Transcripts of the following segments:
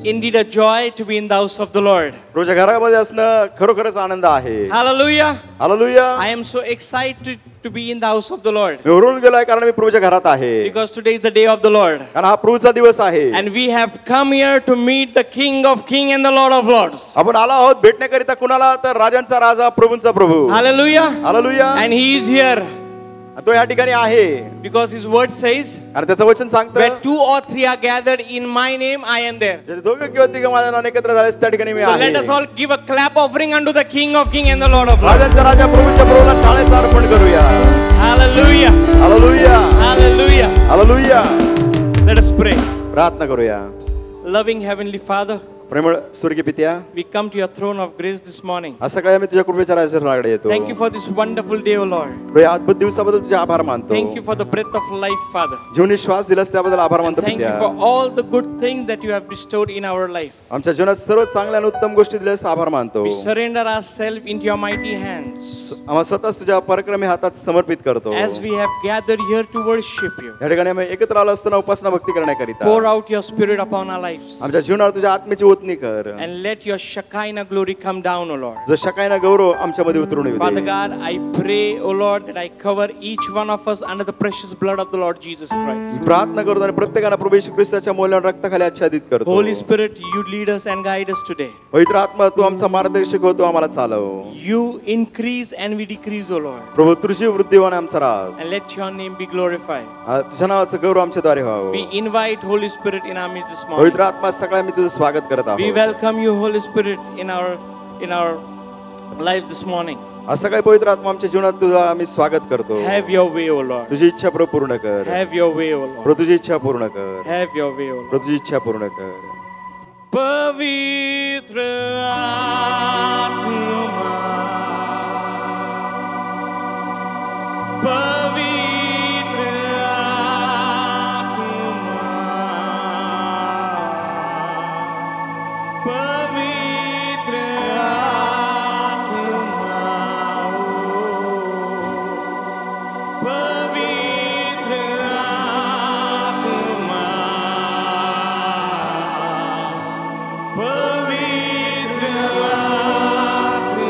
Indeed a joy to be in the house of the Lord. प्रभूच्या घरामध्ये असणं खरोखरच आनंद आहे. Hallelujah. Hallelujah. I am so excited to be in the house of the Lord. मी उरून गेलोय कारण मी प्रभूच्या घरात आहे. Because today is the day of the Lord. कारण हा प्रभूचा दिवस आहे. And we have come here to meet the King of Kings and the Lord of Lords. आपण आलो आहोत भेटण्याकरिता कुणाला तर राजांचा राजा प्रभूंचा प्रभू. Hallelujah. Hallelujah. And he is here. तो या ठिकाणी आहे. Because his word says, आणि त्याचं वचन सांगतं, where 2 or 3 are gathered in my name, I am there. जे दोघं किंवा तिघं माझ्या नावाने एकत्र झालेस त्या ठिकाणी मी So आहे. let us all give a clap offering unto the King of Kings and the Lord of Lords. राजांचा राजा प्रभूच्या प्रभूला टाळ्याचं अर्पण करूया. Hallelujah. Hallelujah. Hallelujah. Hallelujah. Let us pray. प्रार्थना करूया. Loving Heavenly Father, प्रेमळ स्वर्गीय पित्या, we come to your throne of grace this morning. आज सकाळी आम्ही तुझ्या कृपेच्या राजाकडे येतो. Thank you for this wonderful day, O Lord. प्रभू, या अद्भुत दिवसाबद्दल तुझे आभार मानतो. Thank you for the breath of life, Father. जीवनी श्वास दिलास त्याबद्दल आभार मानतो Thank you पित्या. for all the good things that you have bestowed in our life. आमच्या जीवनात सर्व चांगल्या आणि उत्तम गोष्टी दिल्यास आभार मानतो. We surrender ourselves into your mighty hands. आम्हाला स्वतःच तुझ्या पराक्रमी हातात समर्पित करतो. As we have gathered here to worship you, या ठिकाणी आम्ही एकत्र आलो असताना उपासना भक्ती करण्याकरिता pour out your spirit upon our lives. आमच्या जीवनावर तुझ्या आत्म्याची ओतणी कर. And let your Shekinah glory come down, O Lord. जो शकायना गौरव आमच्यामध्ये उतरून येऊ Father they. God, I pray, O Lord, that I cover each one of us under the precious blood of the Lord Jesus Christ. प्रार्थना करतो आणि प्रत्येकाला प्रभू येशू ख्रिस्ताच्या मौल्यवान रक्ताखाली आच्छादित करतो. Holy Spirit, you lead us and guide us today. पवित्र आत्मा तू आमचा मार्गदर्शक हो, तू आम्हाला चालव. You increase and we decrease, O Lord. प्रभू तुझी वृद्धी होणे आमचा राज. And let your name be glorified. तुझ्या नावाचं गौरव आमच्याद्वारे व्हावं. We invite Holy Spirit in our midst this morning. पवित्र आत्मा सकाळी मी तुझं स्वागत करत We आहोत. welcome you, Holy Spirit, in our life this morning. आज सकाळी पवित्र आत्मा आमच्या जीवनात तुझं आम्ही स्वागत करतो. Have your way, O Lord. तुझी इच्छा प्रभू पूर्ण कर. Have your way, O Lord. प्रभू तुझी इच्छा पूर्ण कर. Have your way, O Lord. प्रभू तुझी इच्छा पूर्ण कर. पवित्र आत्मा, पवित्र आत्मा, पवित्र आत्मा, पवित्र आत्मा, पवित्र आत्मा,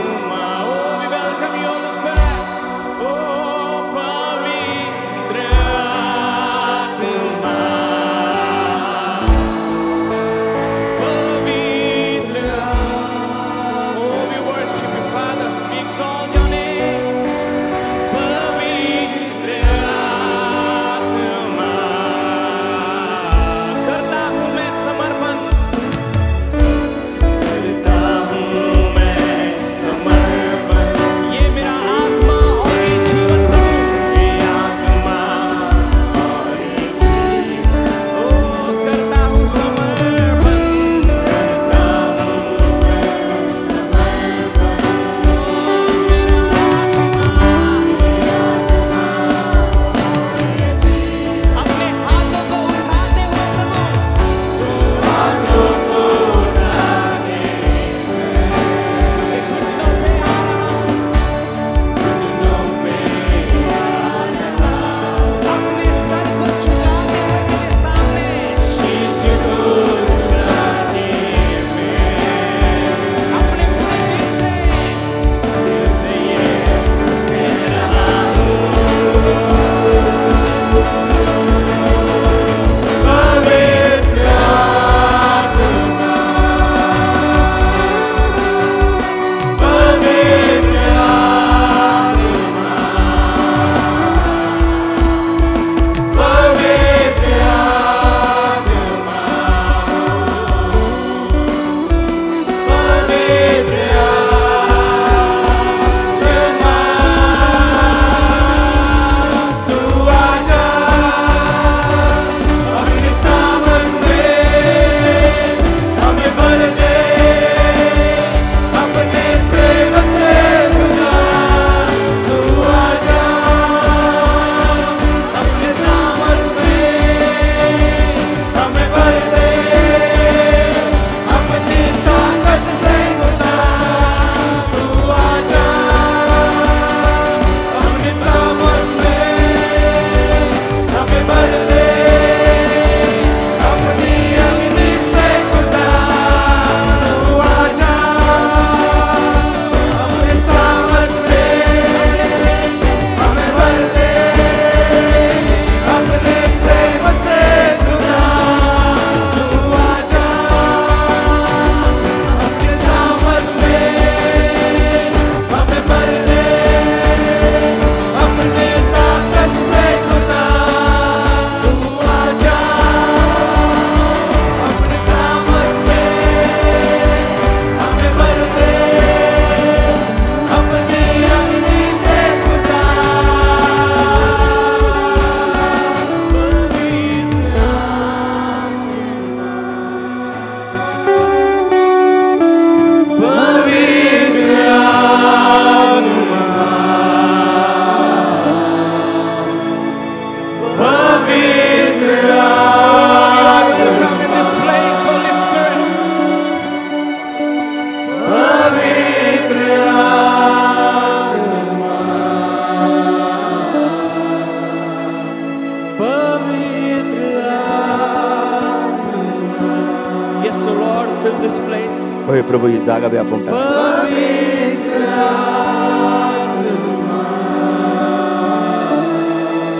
fill this place. होय प्रभू ही जागा व्यापून टाक.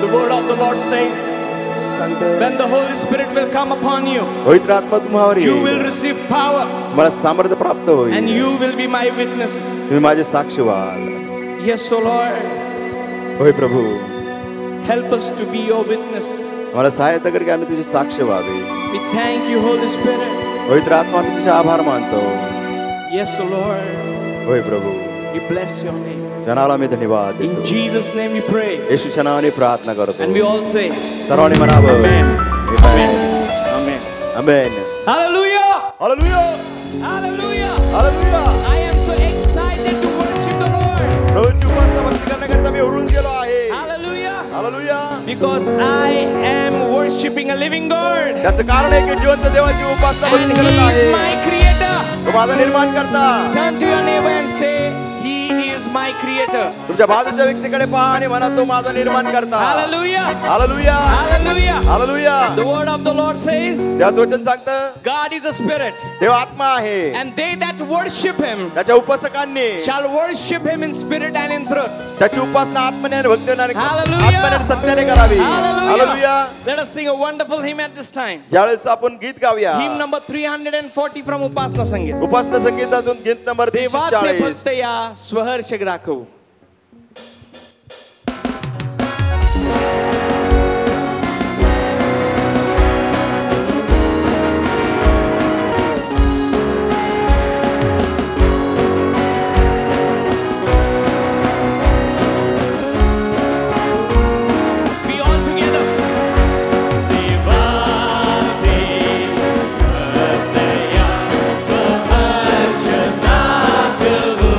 The word of the Lord says, when the Holy Spirit will come upon you, पवित्र आत्मा तुम्हावर you will येईल. receive power मला सामर्थ्य प्राप्त होईल. and you will be my witnesses. तुम्ही माझे साक्षी व्हाल. Yes, O Lord, होय प्रभू help us to be your witness. मला सहायता कर की आम्ही तुझी साक्ष व्हावे. We thank you, Holy Spirit. पवित्र आत्मा आम्ही तुझे आभार मानतो. Yes, O Lord, होय प्रभू we bless your name. जनाला आम्ही धन्यवाद In देतो. Jesus' name we pray. येशूच्या नावाने प्रार्थना करतो. And we all say, सर्वांनी म्हणावं. Amen. Amen. Amen. Amen. Hallelujah. Hallelujah. Hallelujah. Hallelujah. I am so excited to worship the Lord. प्रभूची उपासना भक्ती करण्याकरिता मी उरून गेलो आहे. Hallelujah. Hallelujah. Because I am worshiping a living God. त्याचं कारण आहे की जिवंत देवाची उपासना And भक्ती He करत is आहे. my creator. तो माझा निर्माण करता. Turn to your neighbor and say, He is my creator. तुमच्या बाजूच्या व्यक्तीकडे पहा आणि म्हणा तो माझा निर्माण करता. Hallelujah. Hallelujah. Hallelujah. Hallelujah. The word of the Lord says, त्याचं वचन सांगतं God is a spirit. देव आत्मा आहे. And they that worship Him त्याच्या उपासकांनी shall worship Him in spirit and in truth. त्याची उपासना आत्म्याने आणि भक्तीने Hallelujah. आत्म्याने आणि सत्याने करावी. Hallelujah. Hallelujah. Let us sing a wonderful hymn at this time. ज्यावेळेस आपण गीत गाऊया. Hymn number 340 from Upasna Sangeet. उपासना संगीतातून गीत नंबर देवाचे 340. भक्त या स्वहर्ष दाखवू. We all together. देवाचे भक्त या स्वहर्ष दाखवू.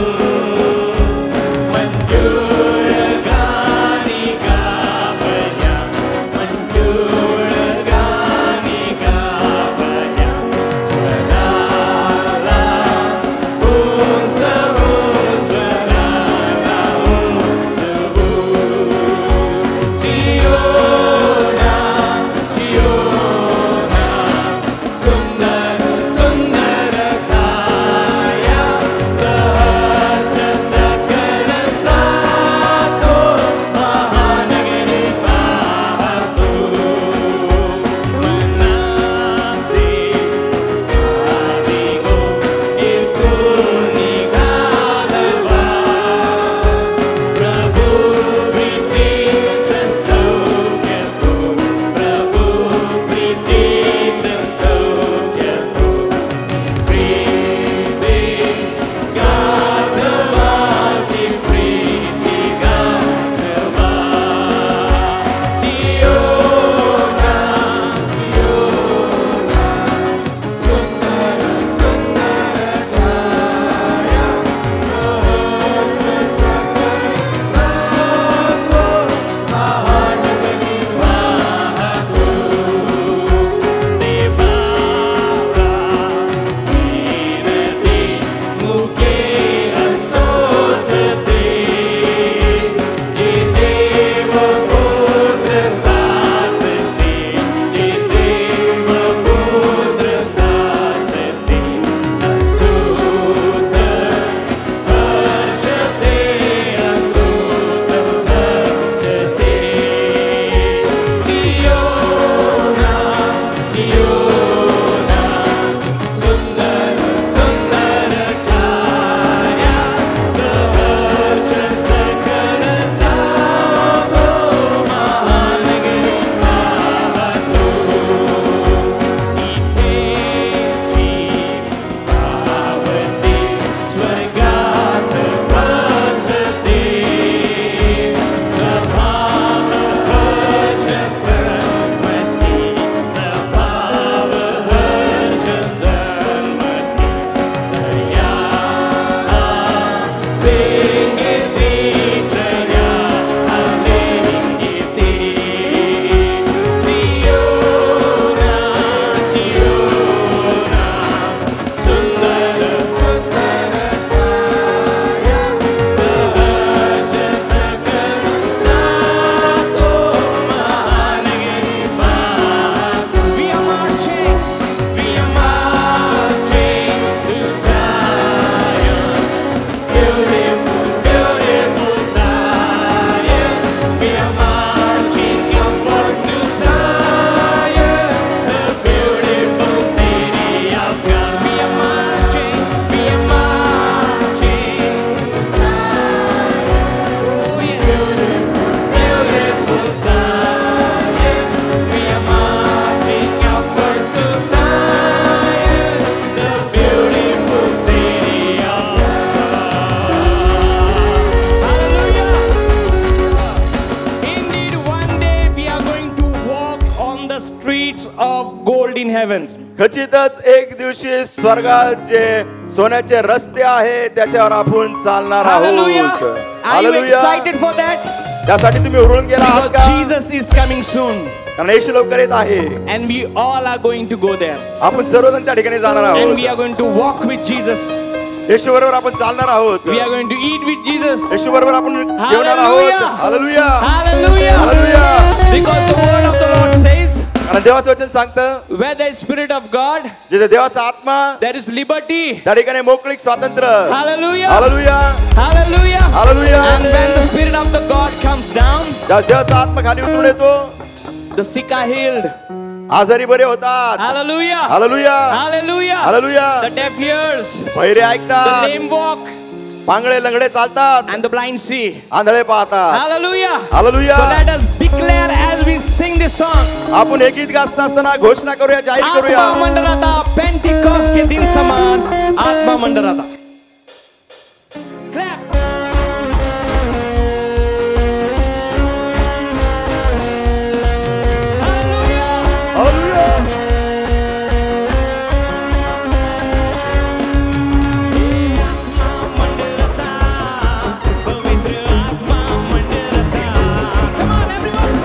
heaven. खचितच एक दिवशी स्वर्गात जे सोन्याचे रस्ते आहे त्याच्यावर आपण चालणार Hallelujah. आहोत. Are you hallelujah. excited for that? त्यासाठी तुम्ही उरून गेला आहात Because का? Jesus is coming soon. कारण येशू लवकर येत आहे. And we all are going to go there. आपण सर्वजण त्या ठिकाणी जाणार And आहोत. we are going to walk with Jesus. येशू बरोबर आपण चालणार आहोत. We are going to eat with Jesus. येशू बरोबर आपण जेवणार Hallelujah. आहोत. Hallelujah. Hallelujah. Hallelujah. Because the word of the Lord says, कारण देवाचं वचन सांगतं where there is spirit of God, जिथे देवाचा आत्मा there is liberty. त्या ठिकाणी मोकळीक स्वातंत्र्य. Hallelujah. Hallelujah. Hallelujah. Hallelujah. And when the spirit of the God comes down, ज्या देवाचा आत्मा खाली उतरून येतो the sick are healed. आजारी बरे होतात. Hallelujah. Hallelujah. Hallelujah. Hallelujah. The deaf hears, बहिरे the ऐकतात. lame walk, पांगळे लंगडे चालतात. and the blind see. आंधळे पाहतात. Hallelujah. Hallelujah. So let us declare as we sing this song. आपण हे गीत गात असताना घोषणा करूया, जाहीर करूया. आत्मा मंडराता पेंटिकॉस्ट के दिन समान आत्मा मंडराता. Clap. Hallelujah. Come on, everyone.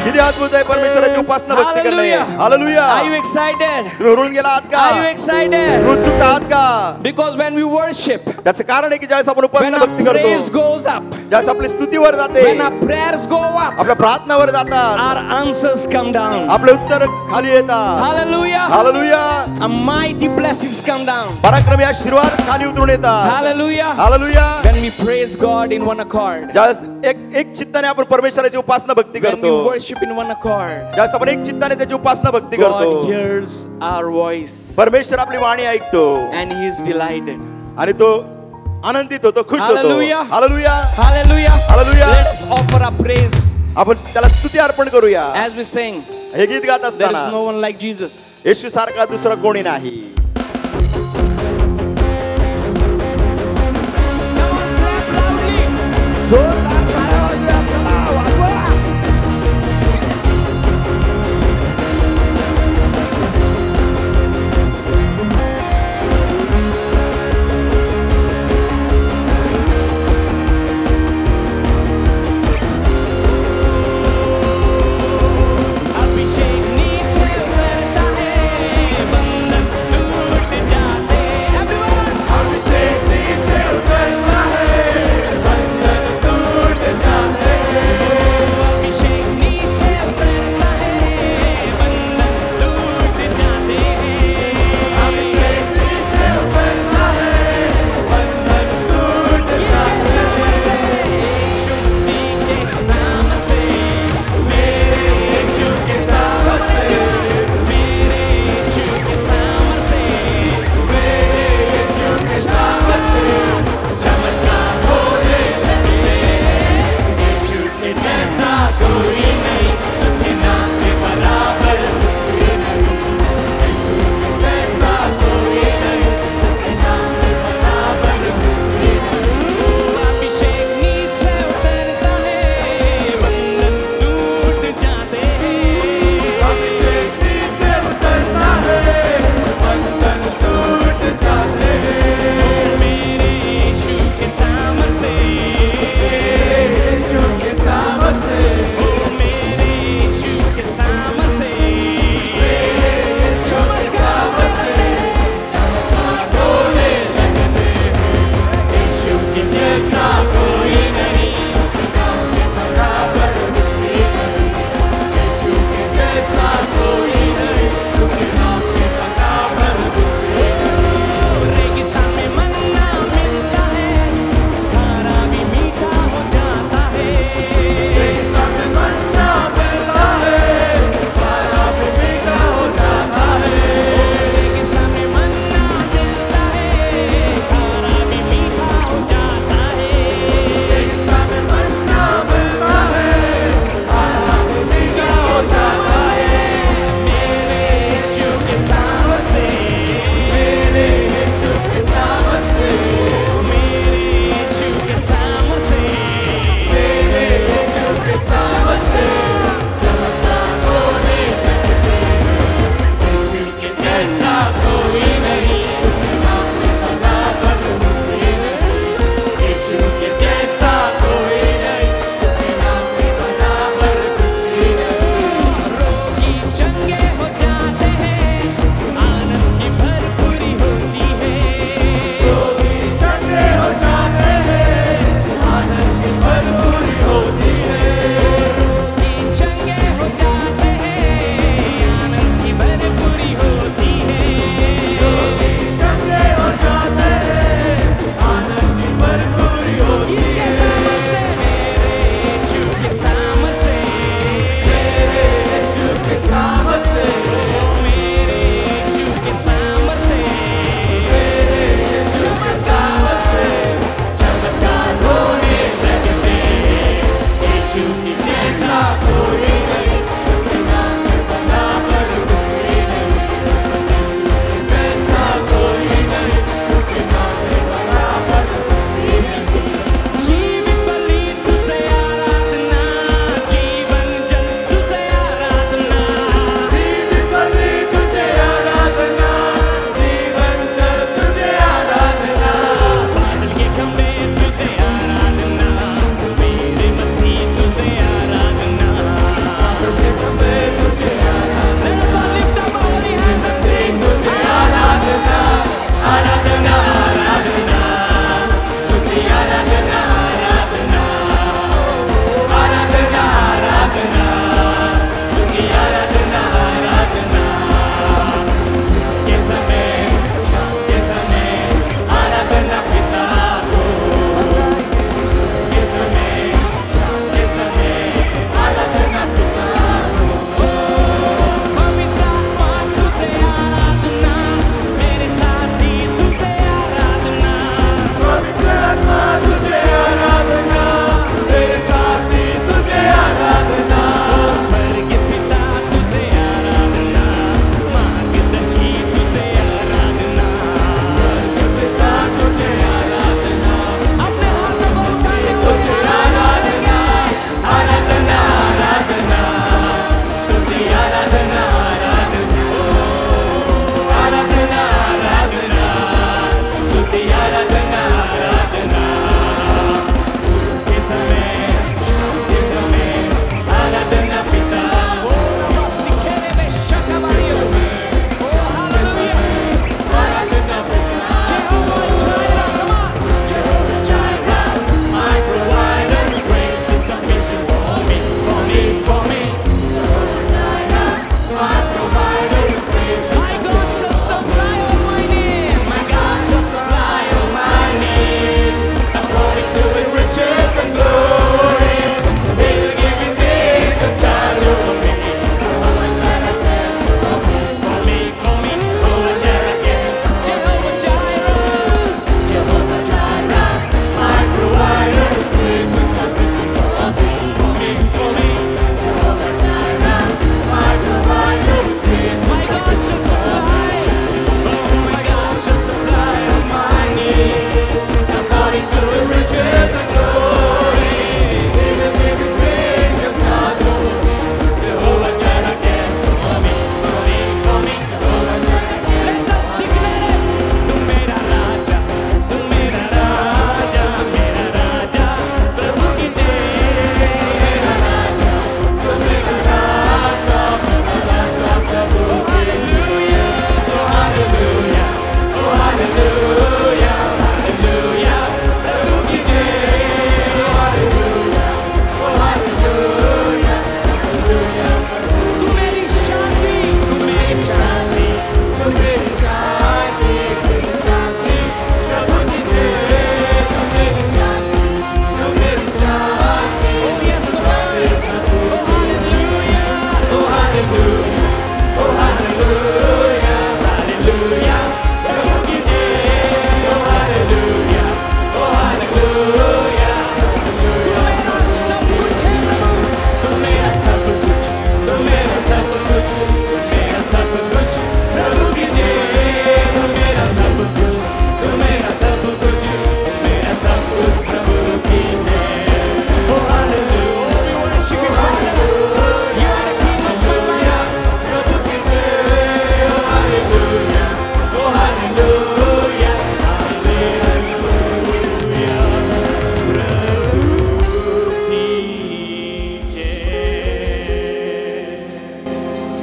किती अद्भुत आहे परमेश्वराची उपासना भक्ती करणे. Hallelujah. Hallelujah. Are you excited? तुम्ही हुरून गेला आहात का? Are you excited? उत्सुक आहात का? Because when we worship, त्याचं कारण आहे की ज्यावेळेस आपण when उपासना our भक्ती praise करतो, goes up, ज्यावेळेस आपली स्तुतीवर जाते, when our prayers go up, आपल्या प्रार्थनावर जातात, our answers come down. आपले उत्तर खाली येतात. Hallelujah. Hallelujah. A mighty blessings come down. पराक्रमी आशीर्वाद खाली उतरून येतात. Hallelujah. Hallelujah. When we praise God in one accord, ज्यावेळेस एक चित्ताने आपण परमेश्वराची उपासना भक्ती when we करतो, worship in one accord, ज्यावेळेस आपण एक चित्ताने त्याची उपासना भक्ती God करतो, hears our voice परमेश्वर आपली वाणी ऐकतो and He is delighted. आणि तो आनंदित होतो, खुश होतो. Hallelujah. Hallelujah. Hallelujah. Hallelujah. Let us offer our praise आपण त्याला स्तुती अर्पण करूया. as we sing. हे गीत गात There असताना is no one like Jesus. येशू सारखा दुसरा कोणी नाही. Come on, clap loudly. अभिषेक नीचे रहता है, बंधन दूर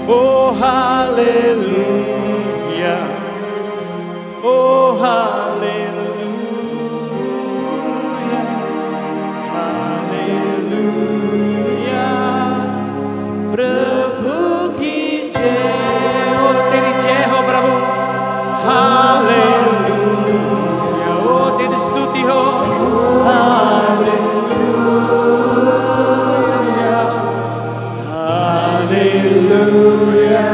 Oh, hallelujah. Oh, hallelujah. Hallelujah. प्रभु की जय हो, तेरी जय हो प्रभु. Hallelujah. Oh, तेरी स्तुति हो. Hallelujah. Hallelujah.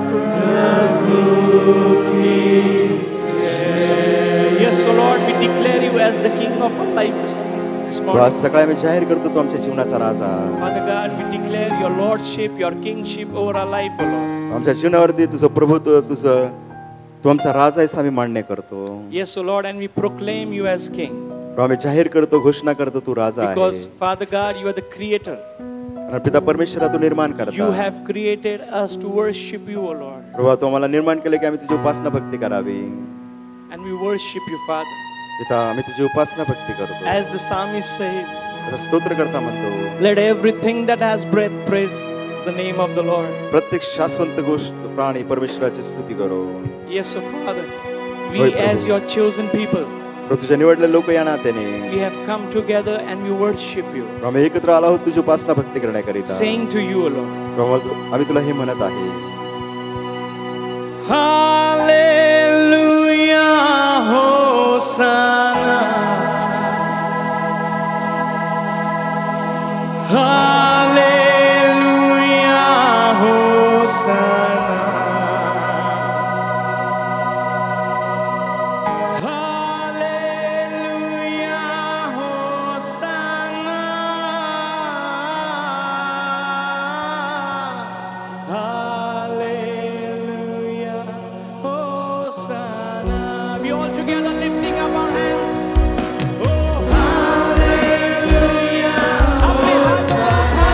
प्रभु की जय. Yes, O Lord, we declare you as the King of our life this तो morning. आज सकाळी आम्ही जाहीर करतो तू आमच्या जीवनाचा राजा. Father God, we declare your lordship, your kingship over our life, O Lord. आमच्या जीवनावरती तुझं प्रभुत्व, तू आमचा राजा आहेस आम्ही मान्य करतो. Yes, O Lord, and we proclaim you as King. प्रभू आम्ही जाहीर करतो, घोषणा करतो तू राजा Because, आहे. Father God, you are the creator. कारण पिता परमेश्वरा तू निर्माण You करता. have created us to worship you, O Lord. प्रभू तू आम्हाला निर्माण केले की आम्ही तुझी उपासना भक्ती करावी. And we worship you, Father. पिता आम्ही तुझी उपासना भक्ती करतो. As the psalmist says, आता स्तोत्र करता म्हणतो, let everything that has breath praise the name of the Lord. प्रत्येक शाश्वत गोष्ट प्राणी परमेश्वराची स्तुती करो. Yes, O Father, we होय, प्रभू. as your chosen people, प्रभू तुझे निवडले लोक या नात्याने we have come together and we worship you, आम्ही एकत्र आलो आहोत तुझी उपासना भक्ती करण्याकरिता. saying to you, O Lord, प्रभू आम्ही तुला हे म्हणत आहे. Hallelujah, Hosanna. Hallelujah, Hosanna. Hallelujah, Hosanna. Hallelujah, Hosanna. We all together lifting up our hands. Oh, hallelujah, Hosanna.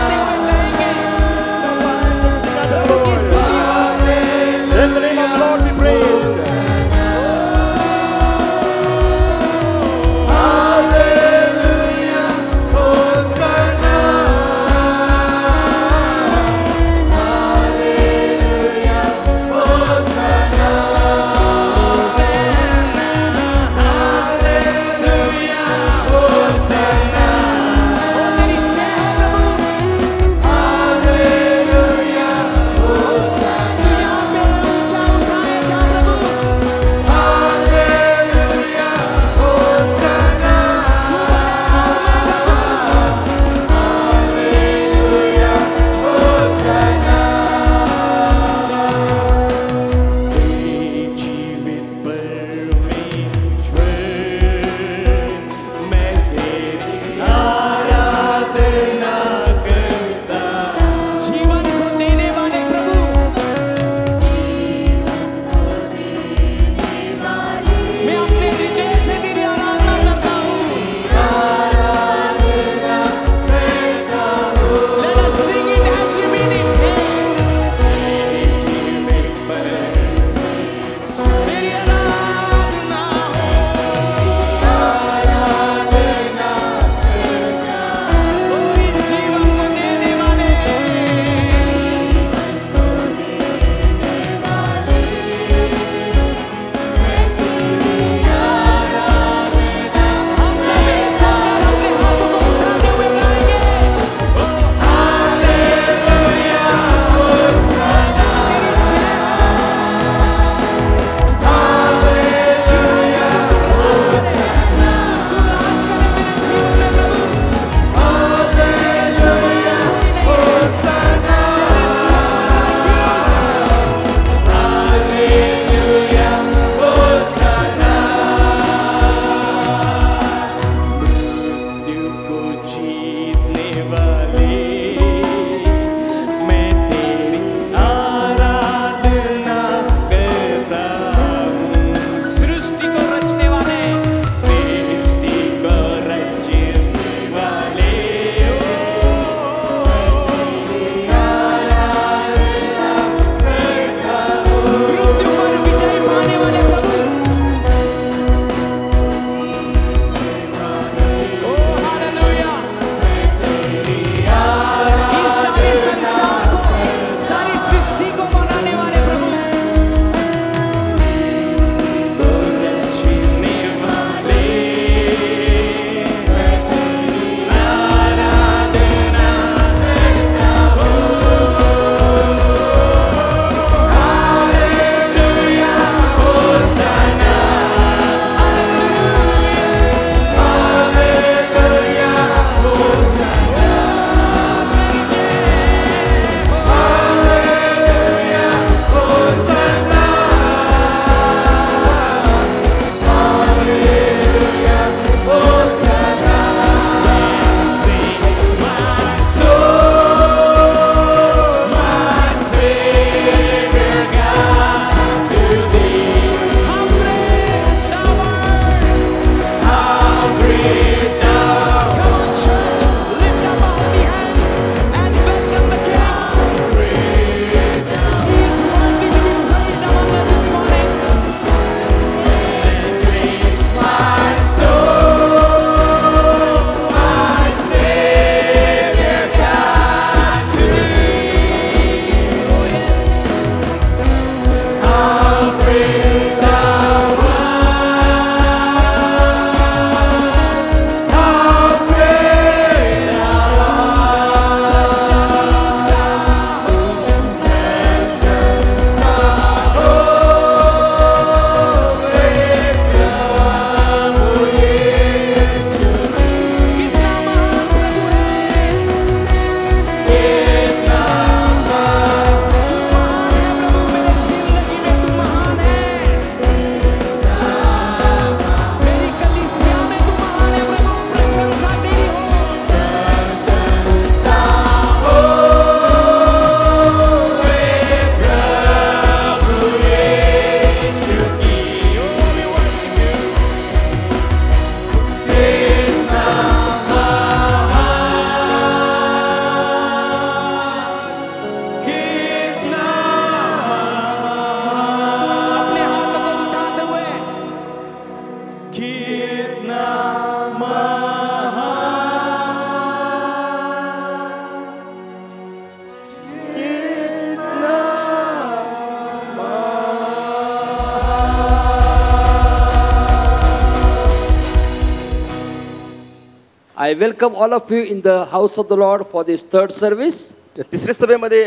I welcome all of you in the house of the Lord for this third service. या तिसऱ्या सभेमध्ये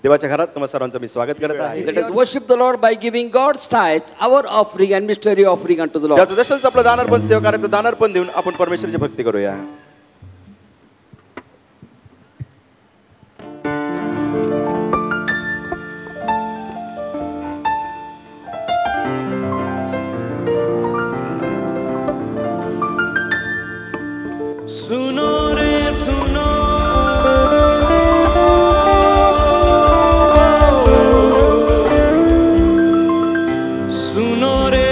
देवाच्या घरात तुम्हा सर्वांचं मी स्वागत करत आहे. Let us worship the Lord by giving God's tithes, our offering and mystery offering unto the Lord. याचं दशंश आपलं दानर्पण सेवकार्याचं दानर्पण देऊन आपण परमेश्वराची भक्ती करूया. सुनो रे सुनो सुनो रे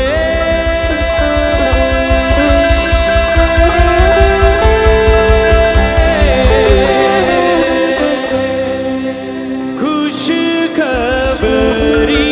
खुश खबरी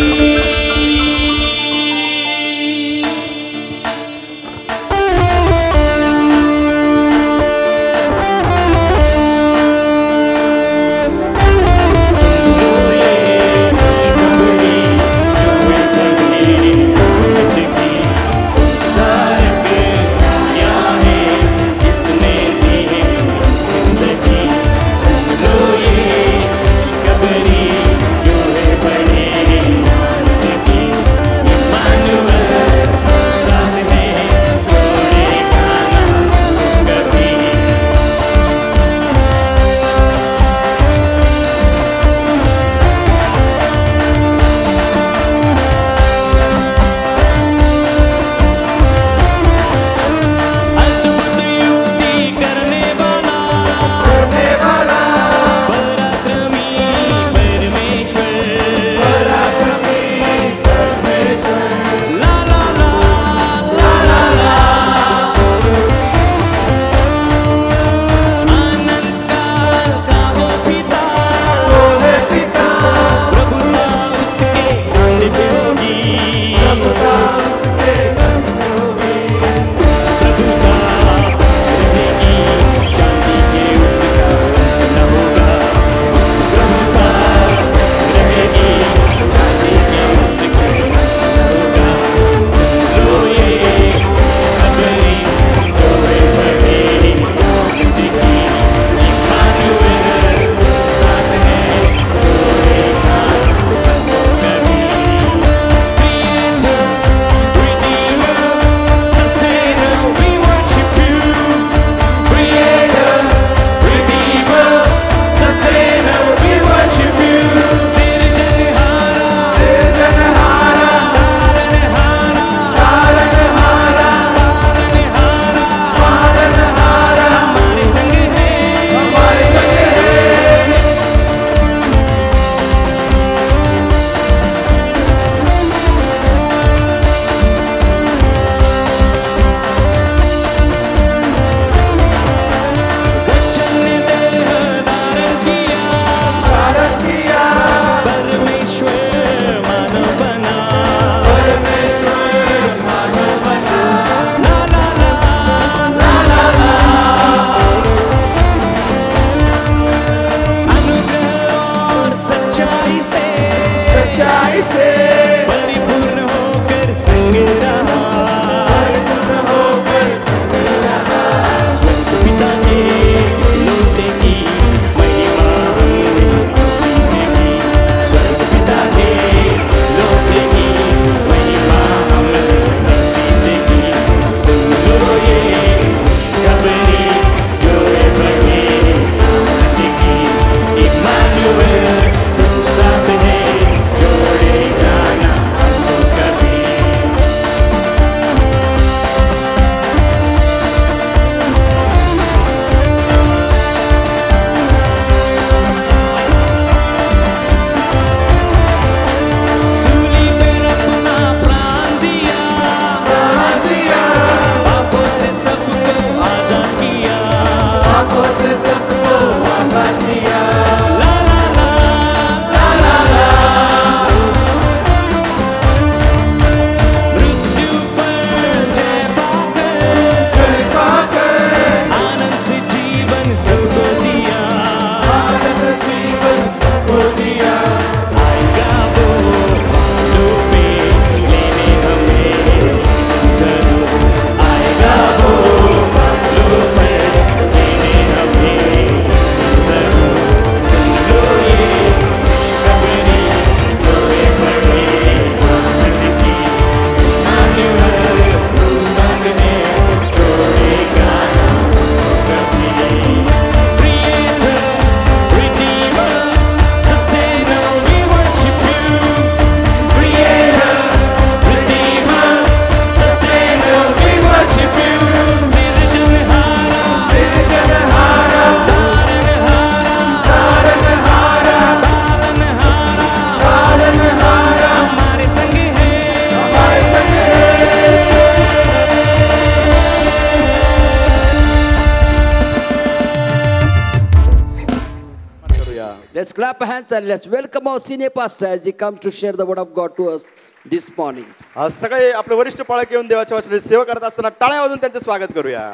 clap hands and let's welcome our senior pastor as he comes to share the word of God to us this morning. आज सगळे आपले वरिष्ठ पालक येऊन देवाच्या वचनाची सेवा करत असताना टाळ्या वाजवून त्यांचे स्वागत करूया.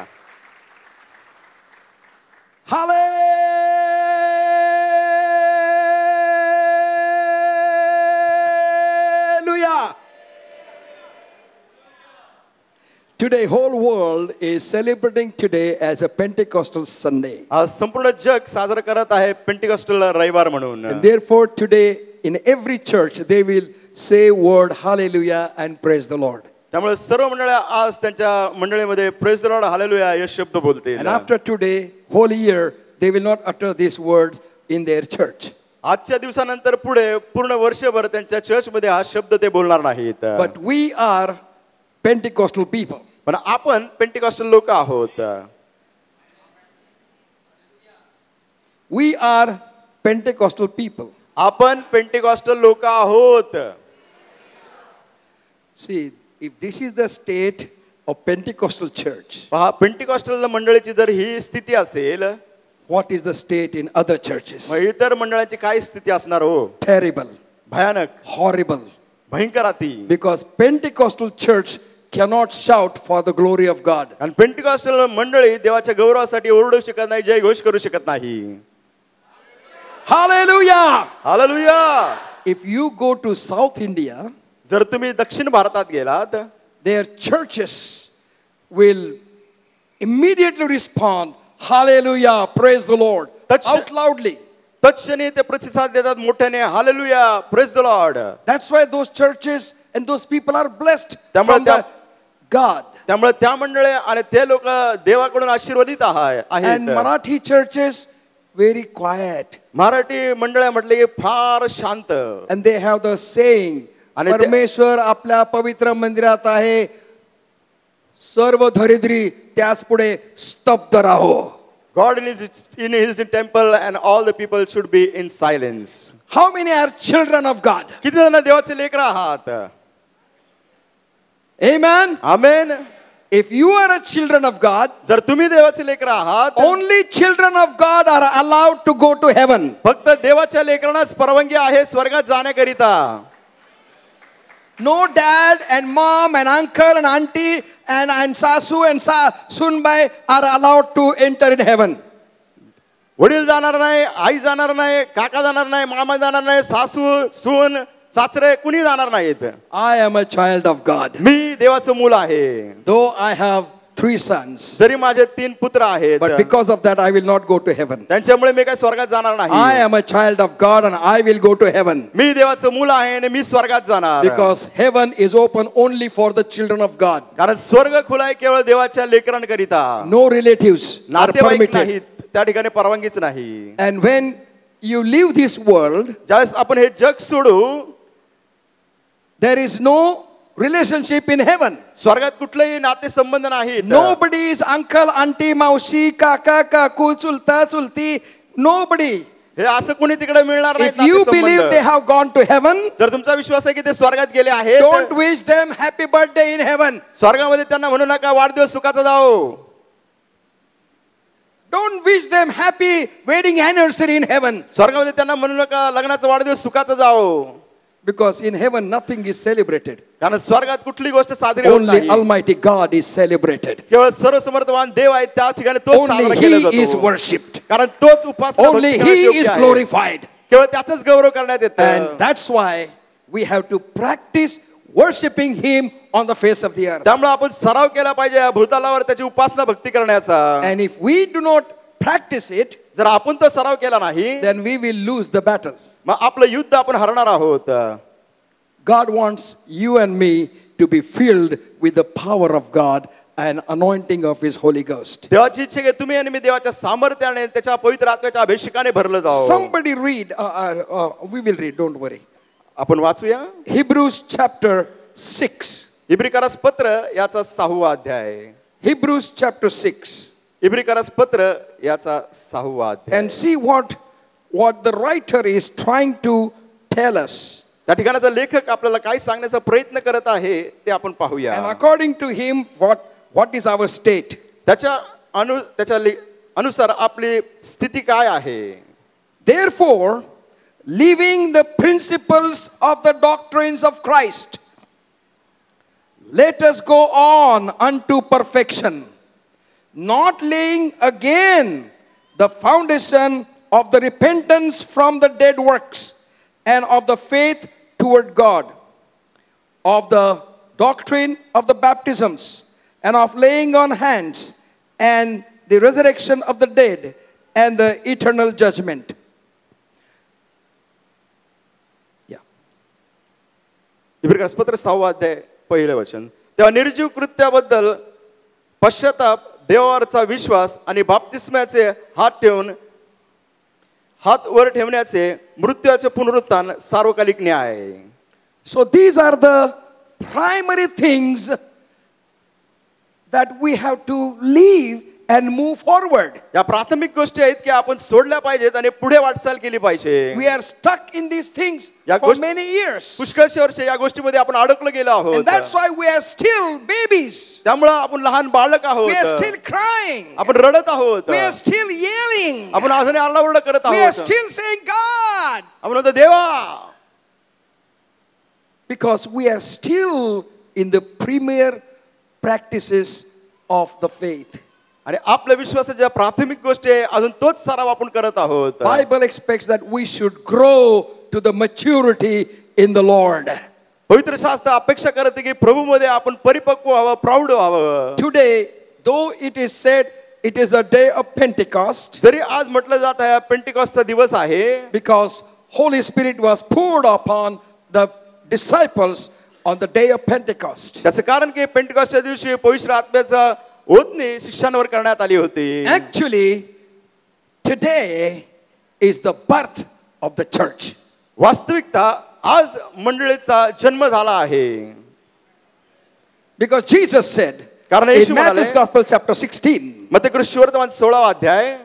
Hallelujah. Today, whole world is celebrating today as a Pentecostal Sunday. आज संपूर्ण जग साजरा करत आहे पेंटिकॉस्टल रविवार म्हणून. And therefore, today, in every church, they will say word hallelujah and praise the Lord. त्यामुळे सर्व मंडळ्या आज त्यांच्या मंडळीमध्ये प्रेज द लॉर्ड हालेलुया हे शब्द बोलतील. And after today, whole year, they will not utter these words in their church. आजच्या दिवसानंतर पुढे पूर्ण वर्षभर त्यांच्या चर्चमध्ये हा शब्द ते बोलणार नाहीत. But we are Pentecostal people. पण आपण पेंटिकॉस्टल लोक आहोत. We are Pentecostal people. आपण पेंटिकॉस्टल लोक आहोत. See, if this is the state of Pentecostal church, पहा, पेंटिकॉस्टल मंडळीची जर ही स्थिती असेल, what is the state in other churches? मग इतर मंडळांची काय स्थिती असणार हो? Terrible, भयानक, horrible. भयंकर अति. Because Pentecostal church cannot shout for the glory of God. आणि पेंटिकॉस्टल मंडळी देवाच्या गौरवासाठी ओरडू शकत नाही, जय घोष करू शकत नाही. Hallelujah! Hallelujah. If you go to South India, जर तुम्ही दक्षिण भारतात गेलात, their churches will immediately respond, Hallelujah, praise the Lord, That's- out loudly. तत्क्षणी ते प्रतिसाद देतात मोठ्याने, hallelujah, praise the Lord. That's why those churches and those people are blessed त्यामुळे from the God. त्यामुळे त्या मंडळे आणि ते लोक देवाकडून आशीर्वादित And आहेत. Marathi churches, very quiet. Marathi मंडळ्या म्हटले की फार शांत. And they have the saying, आणि ते- परमेश्वर आपल्या पवित्र मंदिरात आहे, सर्व धरित्री त्याच पुढे स्तब्ध राहो. God in his temple and all the people should be in silence. How many are children of God? किती जण देवाचे लेकरं आहात? Amen. Amen. If you are a children of God, जर तुम्ही देवाचे लेकरं आहात, only children of God are allowed to go to heaven. फक्त देवाच्या लेकरांनाच परवानगी आहे स्वर्गात जाण्याकरिता. No dad and mom and uncle and auntie and sasu and sunbai are allowed to enter in heaven. वडील जाणार नाही, आई जाणार नाही, काका जाणार नाही, मामा जाणार नाही, सासू सून सासरे कुणी जाणार नाहीत. I am a child of God. मी देवाचं मूल आहे. Though I have 3 sons, जरी माझे 3 पुत्र आहेत, but because of that I will not go to heaven. त्यांच्यामुळे मी काय स्वर्गात जाणार I नाही. am a child of God and I will go to heaven. मी देवाचं मूल आहे आणि मी स्वर्गात जाणार. Because heaven is open only for the children of God. कारण स्वर्ग खुला आहे केवळ देवाच्या लेकरांकरिता. No relatives are नातेवाईक permitted. नाहीत, त्या ठिकाणी परवानगीच नाही. And when you leave this world, ज्यावेळेस आपण हे जग सोडू, there is no relationship in heaven. स्वर्गात कुठलेही नाते संबंध नाहीत. Nobody is uncle, auntie, maushi, kaka, kaku, chulta, chulti. Nobody. हे असं कोणी तिकडे मिळणार If you believe they have gone to heaven, जर तुमचा विश्वास आहे की ते स्वर्गात गेले आहेत, don't wish them happy birthday in heaven. स्वर्गामध्ये त्यांना म्हणू नका वाढदिवस सुखाचा जाओ. Don't wish them happy wedding anniversary in heaven. स्वर्गामध्ये त्यांना म्हणू नका लग्नाचा वाढदिवस सुखाचा जाओ. Because in heaven nothing is celebrated. कारण स्वर्गात कुठली गोष्ट साजरी होत Only नाही. Almighty God is celebrated. केवळ सर्वसमर्थवान देव आहे त्या ठिकाणी तोच Only साजरा केला He is जातो. worshipped. कारण तोच उपासना Only भक्ती करण्यास He योग्य is आहे. glorified. केवळ त्याचाच गौरव करण्यात And येतं. that's why we have to practice worshiping Him on the face of the earth. त्यामुळे आपण सराव केला पाहिजे या भूतलावर त्याची उपासना भक्ती करण्याचा. And if we do not practice it, जर आपण तो सराव केला नाही, then we will lose the battle. मग आपलं युद्ध आपण हरणार आहोत. God wants you and me to be filled with the power of God and anointing of His Holy Ghost. देवाची इच्छा आहे की तुम्ही आणि मी देवाच्या सामर्थ्याने त्याच्या पवित्र आत्म्याच्या अभिषेकाने भरलं जावं. Somebody read, we will read, don't worry. आपण वाचूया Hebrews chapter 6. इब्रिकारास पत्र याचा 6वा अध्याय. Hebrews chapter 6. इब्रिकारास पत्र याचा 6वा अध्याय. And see what the writer is trying to tell us. त्या ठिकाणाचा लेखक आपल्याला काय सांगण्याचा प्रयत्न करत आहे ते आपण पाहूया. And according to him, what is our state? त्याच्या अनुसार आपली स्थिती काय आहे. Therefore, leaving the principles of the doctrines of Christ, let us go on unto perfection, not laying again the foundation of the repentance from the dead works and of the faith toward God, of the doctrine of the baptisms and of laying on hands and the resurrection of the dead and the eternal judgment. इब्रियपत्र 6 अध्याय पहिले वचन. तेव्हा निर्जीव कृत्याबद्दल पश्चाताप, देवावरचा विश्वास आणि बाप्तिस्म्याचे हात वर ठेवण्याचे, मृत्यूचे पुनरुत्थान, सार्वकालिक न्याय. So these are the primary things that we have to leave and move forward. या प्राथमिक गोष्टी आहेत की आपण सोडल्या पाहिजेत आणि पुढे वाटचाल केली पाहिजे. We are stuck in these things या for many years. पुष्कळशी वर्ष या गोष्टीमध्ये आपण अडकलो गेलो आहोत. And that's why we are still babies. त्यामुळे आपण लहान बालक आहोत. We are still crying. आपण रडत आहोत. We are still yelling. आपण अजूनही आरडाओरडा करत We are आहोत. still saying, God. आपण म्हणतो देवा. Because we are still in the premier practices of the faith. आणि आपल्या विश्वासाच्या प्राथमिक गोष्टी अजून तोच सराव आपण करत आहोत. Bible expects that we should grow to the maturity in the Lord. पवित्र शास्त्र अपेक्षा करते की प्रभूमध्ये आपण परिपक्व व्हावं, प्रौढ व्हावं. Today, though it is said it is a day of Pentecost, जरी आज म्हटलं जात आहे पेंटिकॉस्टचा दिवस आहे, because Holy Spirit was poured upon the disciples on the day of Pentecost. त्याचं कारण की पेंटिकॉस्टच्या दिवशी पवित्र आत्म्याचा ओतणी शिष्यांवर करण्यात आली होती. Actually, today is the birth of the church. वास्तविकता आज मंडळीचा जन्म झाला आहे. Because Jesus said कारण in येशू Matthew's म्हणाले, Gospel chapter 16, मत्ती सुवर्तमान 16 अध्याय,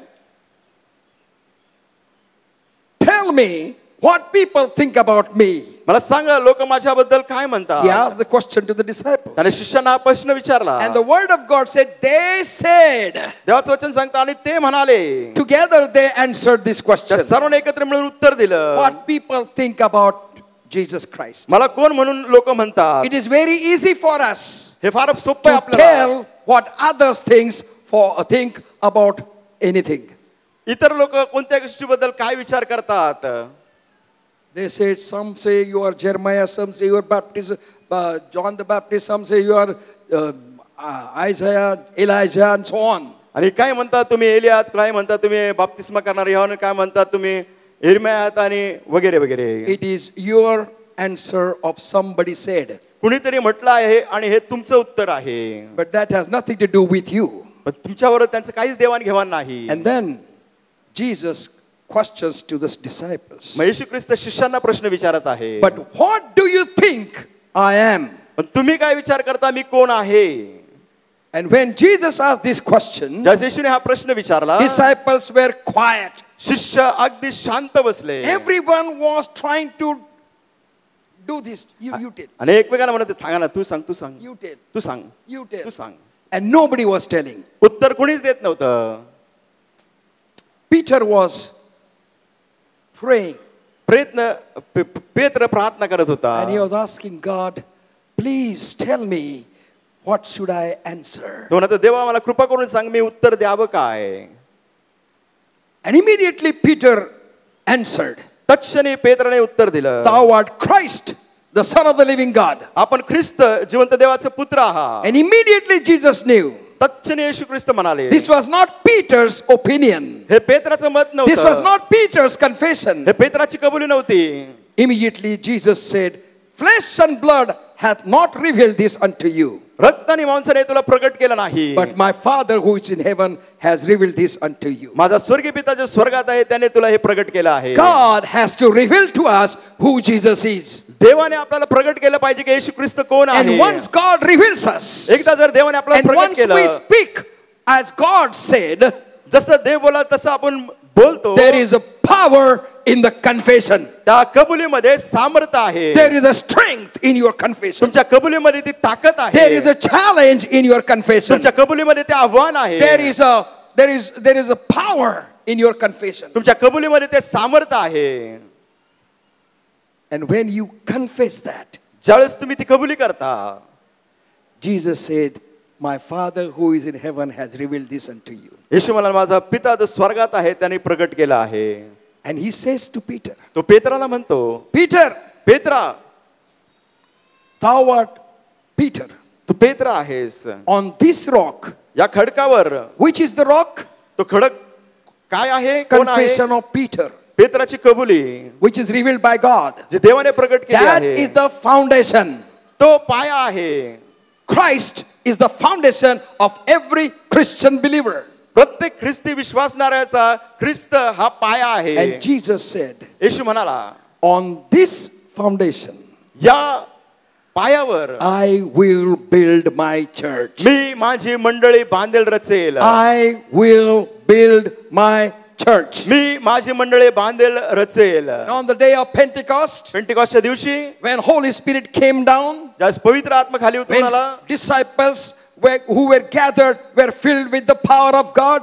tell me what people think about me. मला सांगा लोक माझ्याबद्दल काय म्हणतात. He asked the question to the disciples. त्याने शिष्यांना हा प्रश्न विचारला. And the word of God said, they said. देवाचं वचन सांगतं आणि ते म्हणाले. Together they answered this त्या question. सर्वांनी एकत्र मिळून उत्तर दिलं. What people think about Jesus Christ. मला कोण म्हणून लोक म्हणतात. It is very easy for us हे फार सोपं आहे to आपल्याला. tell what others think about anything. इतर लोक कोणत्या गोष्टीबद्दल काय विचार करतात. They said, some say you are Jeremiah, some say you are Baptist, John the Baptist, some say you are Isaiah, Elijah, and so on. आणि काय म्हणतात तुम्ही एलियात, काय म्हणतात तुम्ही बाप्तिस्मा करणारे ह्यान, काय म्हणतात तुम्ही इर्मियात आणि वगैरे वगैरे. It is your answer of somebody said. कुणीतरी म्हटलं आहे आणि हे तुमचं उत्तर आहे. But that has nothing to do with you. पण तुमच्यावर त्यांचं काहीच देवाणघेवाण नाही. And then Jesus questions to the disciples. मग येशू ख्रिस्त शिष्यांना प्रश्न विचारत आहे. But what do you think I am? पण तुम्ही काय विचार करता मी कोण आहे. And when Jesus asked this question, ज्या येशूने हा प्रश्न विचारला, disciples were quiet. शिष्य अगदी शांत बसले. Everyone was trying to do this. You tell. आणि एकमेकांना म्हणत सांगा ना, तू सांग, तू सांग, You tell. तू सांग, You tell. तू सांग. And nobody was telling. उत्तर कोणीच देत नव्हतं. Peter was praying. पेत्र प्रार्थना करत होता. And he was asking God, please tell me, what should I answer? तो म्हणतो देवा मला कृपा करून सांग मी उत्तर द्यावं काय. And immediately Peter answered, तत्क्षणी पेत्राने उत्तर दिलं, thou art Christ, the Son of the living God. आपण ख्रिस्त जिवंत देवाचे पुत्र आहात. And immediately Jesus knew. तत्क्षणी येशू ख्रिस्त म्हणाले. This was not Peter's opinion. हे पेत्राचं मत नव्हतं. This was not Peter's confession. हे पेत्राची कबुली नव्हती. Immediately Jesus said, flesh and blood hath not revealed this unto you. रक्त आणि मांसाने तुला प्रकट केलं नाही. But my Father who is in heaven has revealed this unto you. माझा स्वर्गीय पिता जो स्वर्गात आहे त्याने तुला हे प्रकट केलं आहे. God has to reveal to us who Jesus is. देवाने आपल्याला प्रकट केलं पाहिजे की येशू ख्रिस्त कोण आहे. And once God reveals us, एकदा जर देवाने आपल्याला and प्रकट once we केलं, speak as God said, जसं देव बोला तसं आपण बोलतो, there is a power in the confession. त्या कबुलीमध्ये सामर्थ्य आहे. There is a strength in your confession. तुमच्या कबुलीमध्ये ती ताकद आहे. There is a challenge in your confession. तुमच्या कबुलीमध्ये ते आव्हान आहे. There is a power in your confession. तुमच्या कबुलीमध्ये ते सामर्थ्य आहे. And when you confess that, ज्यावेळेस तुम्ही ती कबुली करता, Jesus said, my Father who is in heaven has revealed this unto you. येशू म्हणाला माझा पिता जो स्वर्गात आहे त्याने प्रगट केला आहे. And he says to Peter, तो पेत्राला म्हणतो, Peter, Petra, thou art Peter. तू पेत्रा आहेस. On this rock, या खडकावर, which is the rock? तो खडक काय आहे, कोण आहे? Confession of Peter, पेत्राची कबुली, which is revealed by God. जे देवाने प्रगट केली That आहे, is the foundation. तो पाया आहे. Christ is the foundation of every Christian believer. प्रत्येक ख्रिस्ती विश्वासणाऱ्याचा ख्रिस्त हा पाया आहे. And Jesus said, येशू म्हणाला, on this foundation, या पायावर I will build my church. मी माझी मंडळी बांधेल रचेल. I will build my church. मी माझी मंडळी बांधेल रचेल. On the day of Pentecost, पेंटिकॉस्टच्या दिवशी when Holy Spirit came down, ज्यास पवित्र आत्मा खाली उतरून when आला, disciples who were gathered were filled with the power of God,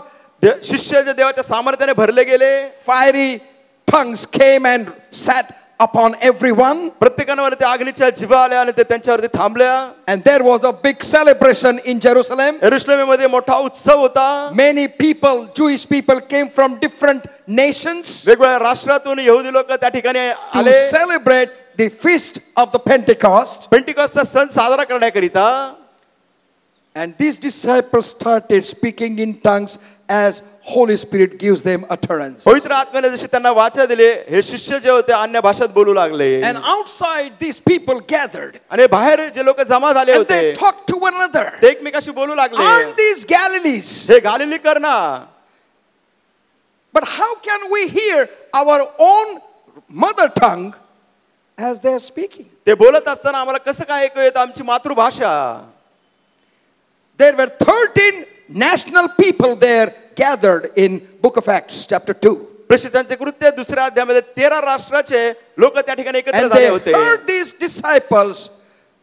शिष्य जे देवाच्या सामर्थ्याने भरले गेले, fiery tongues came and sat upon everyone. प्रत्येकावरती अग्नीच्या जिवा आल्या आणि ते त्यांच्यावरती थांबल्या. And there was a big celebration in Jerusalem. यरुशलेममध्ये मोठा उत्सव होता. Many people, Jewish people, came from different nations वेगवेगळ्या राष्ट्रातून यहुदी लोक त्या ठिकाणी to आले. celebrate the feast of the Pentecost. पेंटिकॉस्टचा सण साजरा करण्याकरिता. And these disciples started speaking in tongues as Holy Spirit gives them utterance. पवित्र आत्म्याने जशी त्यांना वाचा दिले, हे शिष्य जे होते अन्य भाषेत बोलू लागले. And outside these people gathered आणि बाहेर जे लोक जमा झाले and होते, they talked to one another. ते एकमेकाशी बोलू लागले, Aren't these Galilees? हे गालिलीकर ना. But how can we hear our own mother tongue as they are speaking? ते बोलत असताना आम्हाला कसं काय ऐकू येतं आमची मातृभाषा. There were 13 national people there gathered in Book of Acts chapter 2. प्रसिद्धांचे कृत्य दुसऱ्या अध्यायामध्ये 13 राष्ट्राचे लोक त्या ठिकाणी एकत्र And झाले they होते. heard these disciples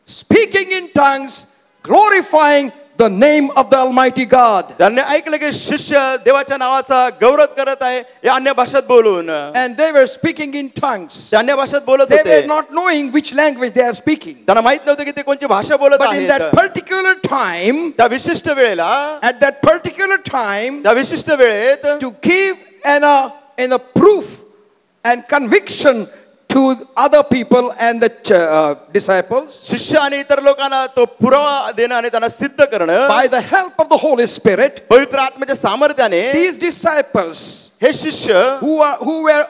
speaking in tongues, glorifying the name of the Almighty God. त्यांनी ऐकलं की शिष्य देवाच्या नावाचा गौरव करत आहे या अन्य भाषेत बोलून. And they were speaking in tongues. त्या अन्य भाषेत बोलत They होते. were not knowing which language they are speaking. त्यांना माहित नव्हतं की ते कोणती भाषा बोलत But in that आहेत. particular time, त्या विशिष्ट वेळेला, at that particular time, त्या विशिष्ट वेळेत to give a proof and conviction to other people and the disciples, शिष्य आणि इतर लोकांना तो पुरावा देणं आणि त्यांना सिद्ध करणं, by the help of the Holy Spirit, पवित्र आत्म्याच्या सामर्थ्याने these disciples हे शिष्य who were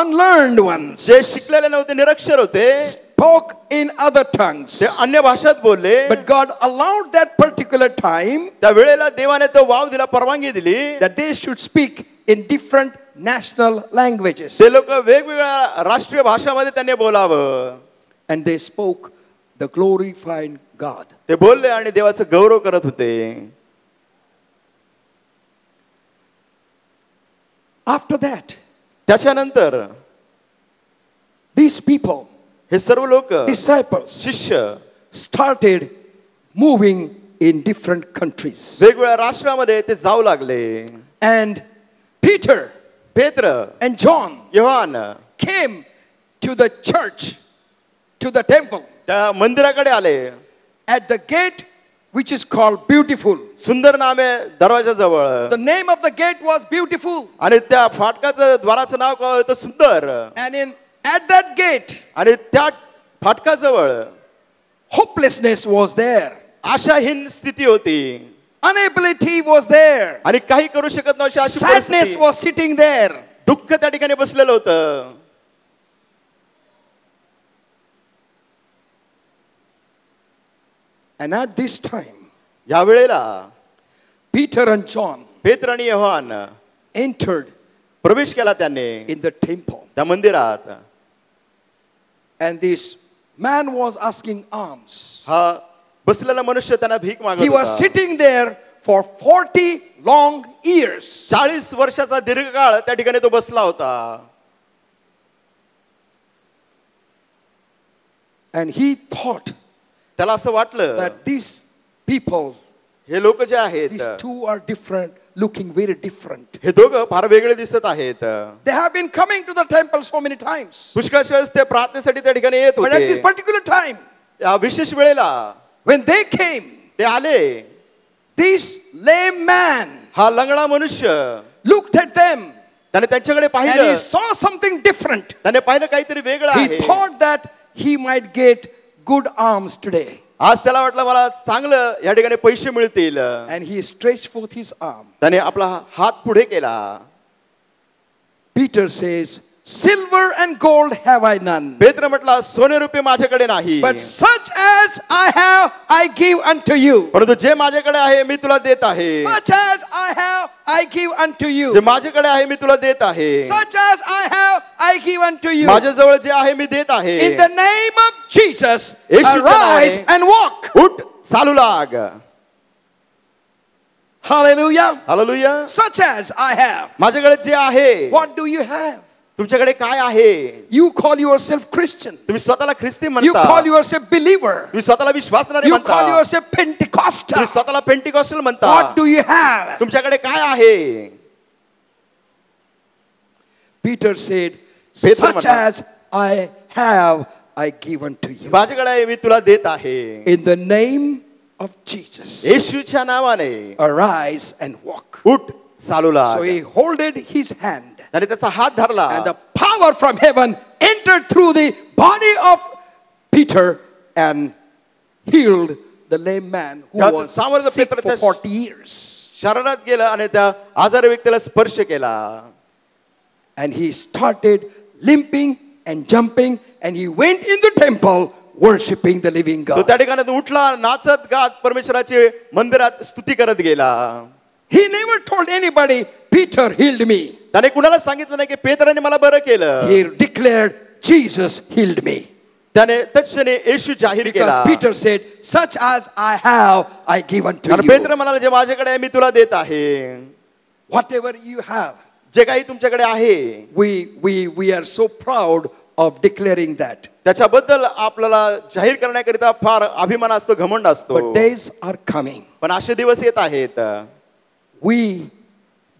unlearned ones जे शिकलेले नव्हते, निरक्षर होते, spoke in other tongues. ते अन्य भाषेत बोलले. But God allowed that particular time त्या वेळेला देवाने तो वाव दिला, परवानगी दिली, that they should speak in different national languages. ते लोक वेगवेगळ्या राष्ट्रीय भाषामध्ये त्यांनी बोलावं. And they spoke the glorifying God. ते बोलले आणि देवाचं गौरव करत होते. After that, त्याच्यानंतर these people, हे सर्व लोक, disciples, शिष्य started moving in different countries. वेगवेगळ्या राष्ट्रामध्ये ते जाऊ लागले. And Peter पेत्र, and John Yohan came to the church, to the temple, त्या मंदिराकडे आले. at the gate which is called Beautiful. सुंदर नामे दरवाजाजवळ. The name of the gate was Beautiful. आणि त्या फाटकाचं द्वाराचं नाव काय होतं? सुंदर. And at that gate, आणि त्या फाटकाजवळ hopelessness was there. आशाहीन स्थिती होती. Inability was there. आणि काही करू शकत नव्हती अशी Sadness परिस्थिती. was sitting there. दुःख त्या ठिकाणी बसलेलं होतं. And at this time, या वेळेला Peter and John पेत्र आणि योहान entered प्रवेश केला त्यांनी in the temple. त्या मंदिरात. And this man was asking alms. हा बसलेला मनुष्य त्यांना भीक मागत He was होता. sitting there for 40 long years. 40 वर्षाचा दीर्घकाळ त्या ठिकाणी तो बसला होता. And he thought त्याला असं वाटलं that these people, हे लोक जे आहेत these two are different looking very different. हे दोघं फार वेगळे दिसत आहेत. They have been coming to the temple so many times. पुष्कळशा वेळेस ते प्रार्थनेसाठी त्या ठिकाणी येत But at this होते. particular time, या विशेष वेळेला when they came, ते आले. this lame man हा लंगडा मनुष्य looked at them त्याने त्यांच्याकडे and he पाहिलं. saw something different. त्याने पाहिलं काहीतरी वेगळं He आहे. thought that he might get good alms today. आज त्याला वाटलं मला चांगलं या ठिकाणी पैसे मिळतील. And he stretched forth his arm. त्याने आपला हात पुढे केला. Peter says, silver and gold have I none. पेत्र म्हटला सोने रुपये माझ्याकडे नाही, But such as I have, I give unto you. परंतु जे माझ्याकडे आहे मी तुला देत आहे. Such as I have, I give unto you. जे माझ्याकडे आहे मी तुला देत आहे. Such as I have, I give unto you. माझ्याजवळ जे आहे मी देत आहे. In the name of Jesus, येशूच्या arise नावाने and walk. उठ चालू लाग. Hallelujah. Hallelujah. Such as I have. माझ्याकडे जे आहे. What do you have? तुमच्याकडे काय आहे? You call yourself Christian. तुम्ही स्वतःला ख्रिस्ती You म्हणता. call yourself believer. तुम्ही स्वतःला विश्वासणारे You call म्हणता. yourself Pentecostal. तुम्ही स्वतःला पेंटिकॉस्टल म्हणता. What do you have? तुमच्याकडे काय आहे? Peter said, पेत्र such म्हणला, as I have, I give unto you. माझ्याकडे आहे मी तुला देत आहे. In the name of Jesus, येशूच्या नावाने arise and walk. उठ चालू So लाग. he holded his hand, त्याने त्याचा हात धरला. and the power from heaven entered through the body of Peter and healed the lame man who त्याचं was सामर्थ्य sick for पेत्राच्या 40 years. शरीरात गेला आणि त्या आजारी व्यक्तीला स्पर्श केला. And he started limping and jumping, and he went in the temple worshiping the living तो God. त्या ठिकाणी उठला, नाचत गात परमेश्वराचे मंदिरात स्तुती करत गेला. He never told anybody, Peter healed me. त्याने कुणाला सांगितलं नाही की पेत्राने मला बरं केलं. He declared, Jesus healed me. त्याने तत्क्षणी येशू जाहीर केला. Because Peter said, such as I have, I give unto कारण you. पेत्र म्हणाला जे माझ्याकडे आहे मी तुला देत आहे. Whatever you have. जे काही तुमच्याकडे आहे. We are so proud of declaring that. त्याच्याबद्दल आपल्याला जाहीर करण्याकरिता फार अभिमान असतो, घमंड असतो. But days are coming. पण असे दिवस येत आहेत. We,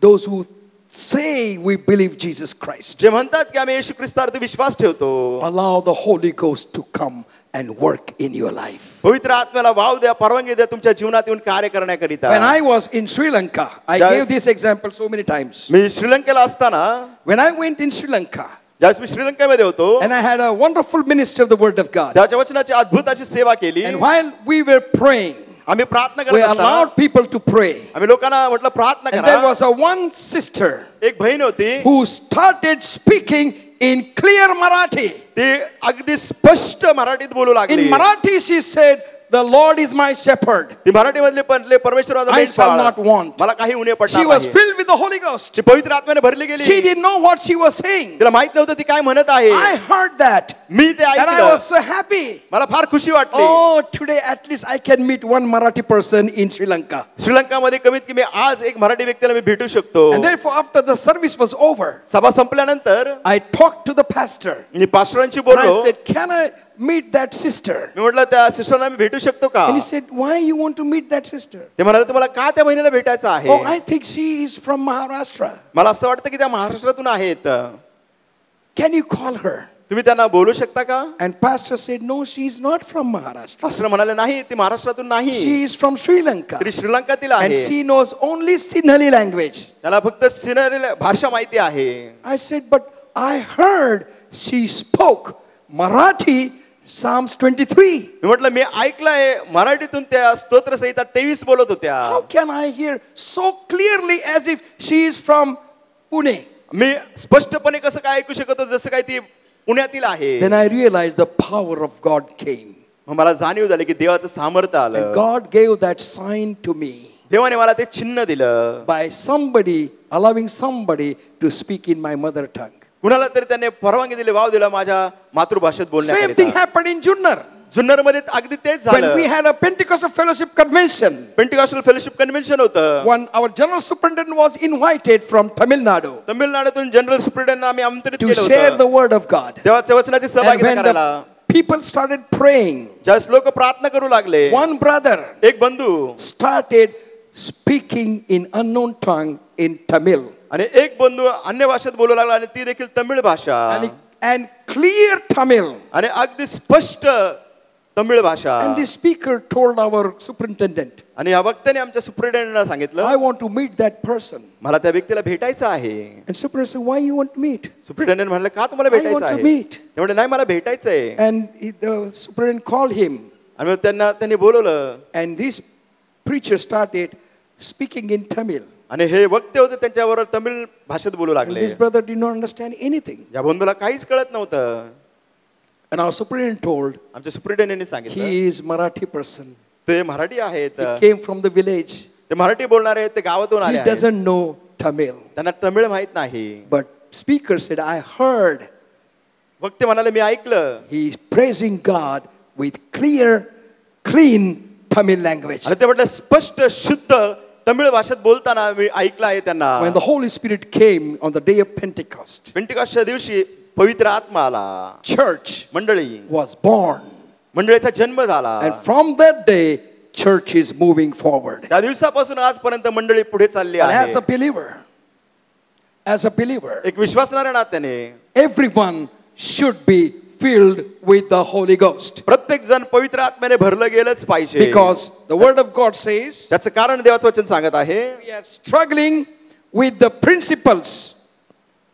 those who say we believe Jesus Christ, जे म्हणतात की आम्ही येशू ख्रिस्तावरती विश्वास ठेवतो, allow the Holy Ghost to come and work in your life. पवित्र आत्म्याला वाव द्या, परवानगी द्या तुमच्या जीवनात येऊन कार्य करण्याकरिता. When I was in Sri Lanka, I Yes. gave this example so many times. मी श्रीलंकेला असताना, When I went in Sri Lanka, ज्यावेळेस मी श्रीलंकेमध्ये होतो, and I had a wonderful ministry of the Word of God. त्याच्या वचनाची अद्भुत अशी सेवा केली. And while we were praying, आम्ही प्रार्थना we करत असताना allowed people to pray. आम्ही लोकांना म्हटलं प्रार्थना And there करा. was a one sister एक बहीण होती, who started speaking in clear Marathi. ती अगदी स्पष्ट मराठीत बोलू In लागली. Marathi, she said, "The Lord is my shepherd. ती मराठी मधले पडले परमेश्वर माझा I shall मेंढपाळ. not want." मला काही उणे She पडणार was नाही. filled with the Holy Ghost. ती पवित्र आत्म्याने भरली गेली. She didn't know what she was saying. तिला माहित नव्हतं ती काय म्हणत आहे. I heard that. मी ते And I ऐकलं. was so happy. मला फार खुशी वाटली. Oh, today at least I can meet one Marathi person in Sri Lanka. श्रीलंकामध्ये कमीत कमी आज एक मराठी व्यक्तीला मी भेटू शकतो. And therefore, after the service was over, सभा संपल्यानंतर I talked to the pastor. Me पास्टरांशी And I बोललो. said, "Can I meet that sister?" मी म्हटलं त्या सिस्टरला मी भेटू शकतो का? And he said, "Why you want to meet that sister?" ते म्हणाले तुम्हाला का त्या बहिणीला भेटायचं आहे? Oh, I think she is from Maharashtra. मला असं वाटतं की त्या महाराष्ट्रातून आहेत. Can you call her? तुम्ही त्यांना बोलू शकता का? And pastor said, "No, she is not from Maharashtra. Pastor म्हणाले नाही ती महाराष्ट्रातून नाही, She is from Sri Lanka. तरी श्रीलंकातील And आहे. she knows only Sinhali language." त्याला फक्त सिनरी भाषा माहिती आहे. I said, "But I heard she spoke Marathi, Psalms 23. मी म्हटलं मी ऐकलंय मराठीतून त्या स्तोत्र संहिता 23 बोलत होत्या. How can I hear so clearly as if she is from Pune?" मी स्पष्टपणे कसं काय ऐकू शकत होतो जसं काय ती पुण्यातील आहे. Then I realized the power of God came. मग मला जाणीव झाली की देवाचं सामर्थ्य And आलं. God gave that sign to me देवाने मला ते चिन्ह दिलं. by somebody, allowing somebody to speak in my mother tongue. कुणाला तरी त्याने परवानगी दिली, वाव दिला माझ्या मातृभाषेत Same thing बोलण्याकरिता. happened in Junnar. Junnar मध्ये अगदी तेच When we झालं. had a Pentecostal fellowship convention, Pentecostal fellowship convention होतं. when our general superintendent was invited from Tamil Nadu तमिळनाडूतून जनरल सुप्रिटेंडंटना आम्ही आमंत्रित to केलं share होतं the word of God. देवाच्या वचनाची And सहभागिता when करायला. the people started praying, ज्यावेळेस लोक प्रार्थना करू लागले, one brother एक बंधू started speaking in unknown tongue in Tamil. आणि एक बंधू अन्य भाषेत बोलू लागला आणि ती देखील तमिळ भाषा And clear Tamil. आणि अगदी स्पष्ट तमिळ भाषा. And the speaker told our superintendent, आणि या वक्त्याने आमच्या सुपरिटेंडेंटला सांगितलं, I want to meet that person. मला त्या व्यक्तीला भेटायचं आहे. And superintendent said, why you want to meet? Superintendent म्हणले, का तुम्हाला I भेटायचं want to आहे? meet. ते म्हणले, नाही मला भेटायचं आहे. And the superintendent called him. आणि मग त्यांनी बोलवलं And this preacher started speaking in Tamil. आणि हे वक्ते होते त्यांच्याबरोबर तमिळ भाषेत बोलू And लागले. this brother did not understand anything. या बंधूला काहीच कळत नव्हतं. And our superintendent told, आमच्या सुपरिटेंडेंटने सांगितलं, he is Marathi person. ते मराठी आहेत, He came from the village. ते मराठी बोलणारे आहेत, ते गावातून आले He आहेत, doesn't know Tamil. त्यांना तमिळ माहित नाही. But speaker said, I heard. वक्ते म्हणाले, मी ऐकलं. He is praising God with clear, clean Tamil language. आणि ते म्हटलं, स्पष्ट शुद्ध तमिळ भाषेत बोलताना मी ऐकलं आहे त्यांना. When the Holy Spirit came on the day of Pentecost, पेंटिकॉस्टच्या दिवशी पवित्र आत्मा आला, church मंडळी was born. मंडळीचा जन्म झाला. And from that day, church is moving forward. त्या दिवसापासून आजपर्यंत मंडळी पुढे चालली But आहे. as a believer, एक विश्वासणाऱ्या नात्याने everyone should be filled with the Holy Ghost. प्रत्येक जण पवित्र आत्म्याने भरलं गेलंच पाहिजे. Because the Word of God says, त्याचं कारण देवाचं वचन सांगत आहे, we are struggling with the principles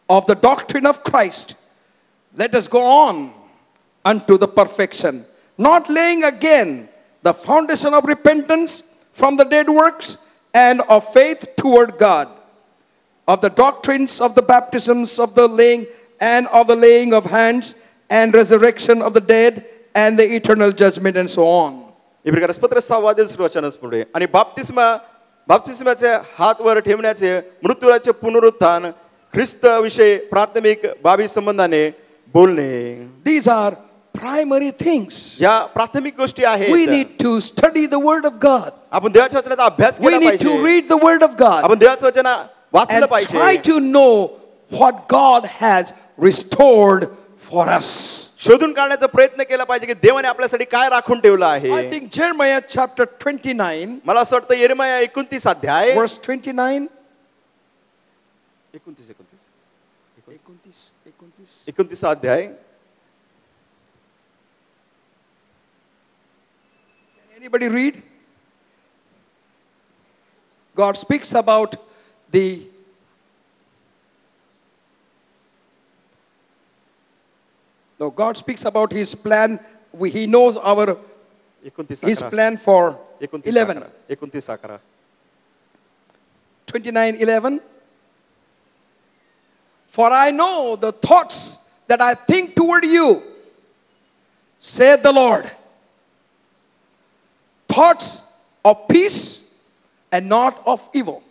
of the doctrine of Christ. Let us go on unto the perfection, not laying again the foundation of repentance from the dead works and of faith toward God, of the doctrines of the baptisms of the laying and of the laying of hands and resurrection of the dead and the eternal judgment and so on. इब्रियस पत्र 6 वाद्य सुरुवातच पुढे आणि बाप्तिस्माचे हात वर ठेवण्याचे, मृत्यूचे पुनरुत्थान, ख्रिस्त विषयी प्राथमिक बाबी संबंधाने बोलणे. These are primary things. या प्राथमिक गोष्टी आहेत. We need to study the Word of God. आपण देवाच्या वचनाचा अभ्यास We केला need to पाहिजे. read the Word of God आपण देवाचं वचन वाचलं and try पाहिजे. to know what God has restored for us. शोधून काढण्याचा प्रयत्न केला पाहिजे की देवाने आपल्यासाठी काय राखून ठेवलं I आहे. think Jeremiah chapter 29, मला असं वाटतं यिर्मया 29 अध्याय verse 29. 29 अध्याय. Anybody read? God speaks about the God speaks about His plan. He knows our His plan for 11. 29:11. For I know the thoughts that I think toward you, saith the Lord. Thoughts of peace and not of evil,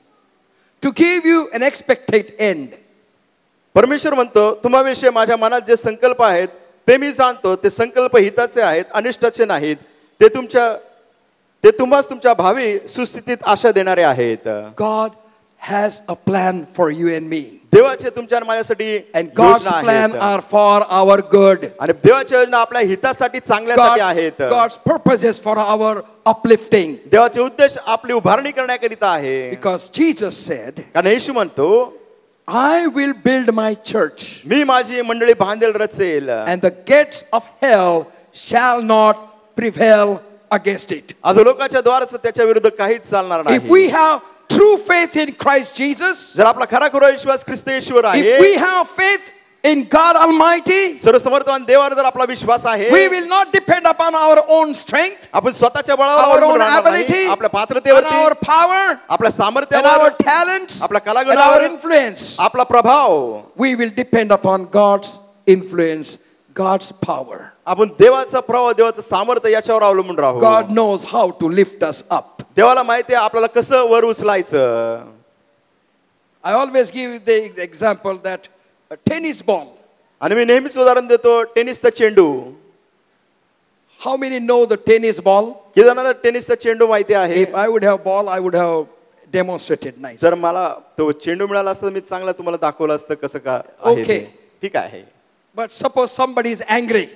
to give you an expected end. परमेश्वर म्हणतो, तुम्हाविषयी माझ्या मनात जे संकल्प आहेत ते मी जाणतो. ते संकल्प हिताचे आहेत, अनिष्टाचे नाहीत. ते तुम्हास तुमच्या भावी सुस्थितीत आशा देणारे आहेत. God has a plan for you and me. देवाचे तुमच्या आणि माझ्यासाठी And God's plan are for our good. आणि देवाची योजना आपल्या हितासाठी चांगल्यासाठी आहेत. God's purposes for our uplifting. देवाचे उद्देश आपली उभारणी करण्याकरिता आहे. Because Jesus said, कारण येशू म्हणतो, I will build my church, मी माझी मंडळी बांधेल Rachel and the gates of hell shall not prevail against it. अधोलोकाच्या द्वाराचं त्याच्या विरुद्ध काहीच चालणार If we नाही. have true faith in Christ Jesus, जर आपला खरा खरा विश्वास ख्रिस्त येशूवर if we आहे, have faith in God Almighty, सर्वसमर्थवान देवावर जर आपला विश्वास आहे, we will not depend upon our own strength, आपण स्वतःच्या बळावर our अवलंबून own राहणार नाही. ability, आपल्या and पात्रतेवरती, our power, आपल्या and our सामर्थ्यावर, talents, आपल्या and our कलागुणावर, influence. आपला प्रभाव. We will depend upon God's influence, God's power. आपण देवाचा प्रभाव, देवाचं सामर्थ्य याच्यावर अवलंबून राहू. God knows how to lift us up. देवाला माहिती आहे आपल्याला कसं वर उचलायचं. I always give the example that a tennis ball. आणि मी नेहमीच उदाहरण देतो टेनिसचा चेंडू. How many know the tennis ball? किती जणांना टेनिसचा चेंडू माहिती आहे? If I would have ball, I would have demonstrated nice. जर मला तो चेंडू मिळाला असता मी चांगला तुम्हाला दाखवलं असतं कसं का आहे Okay. ते. ठीक आहे. But suppose somebody is angry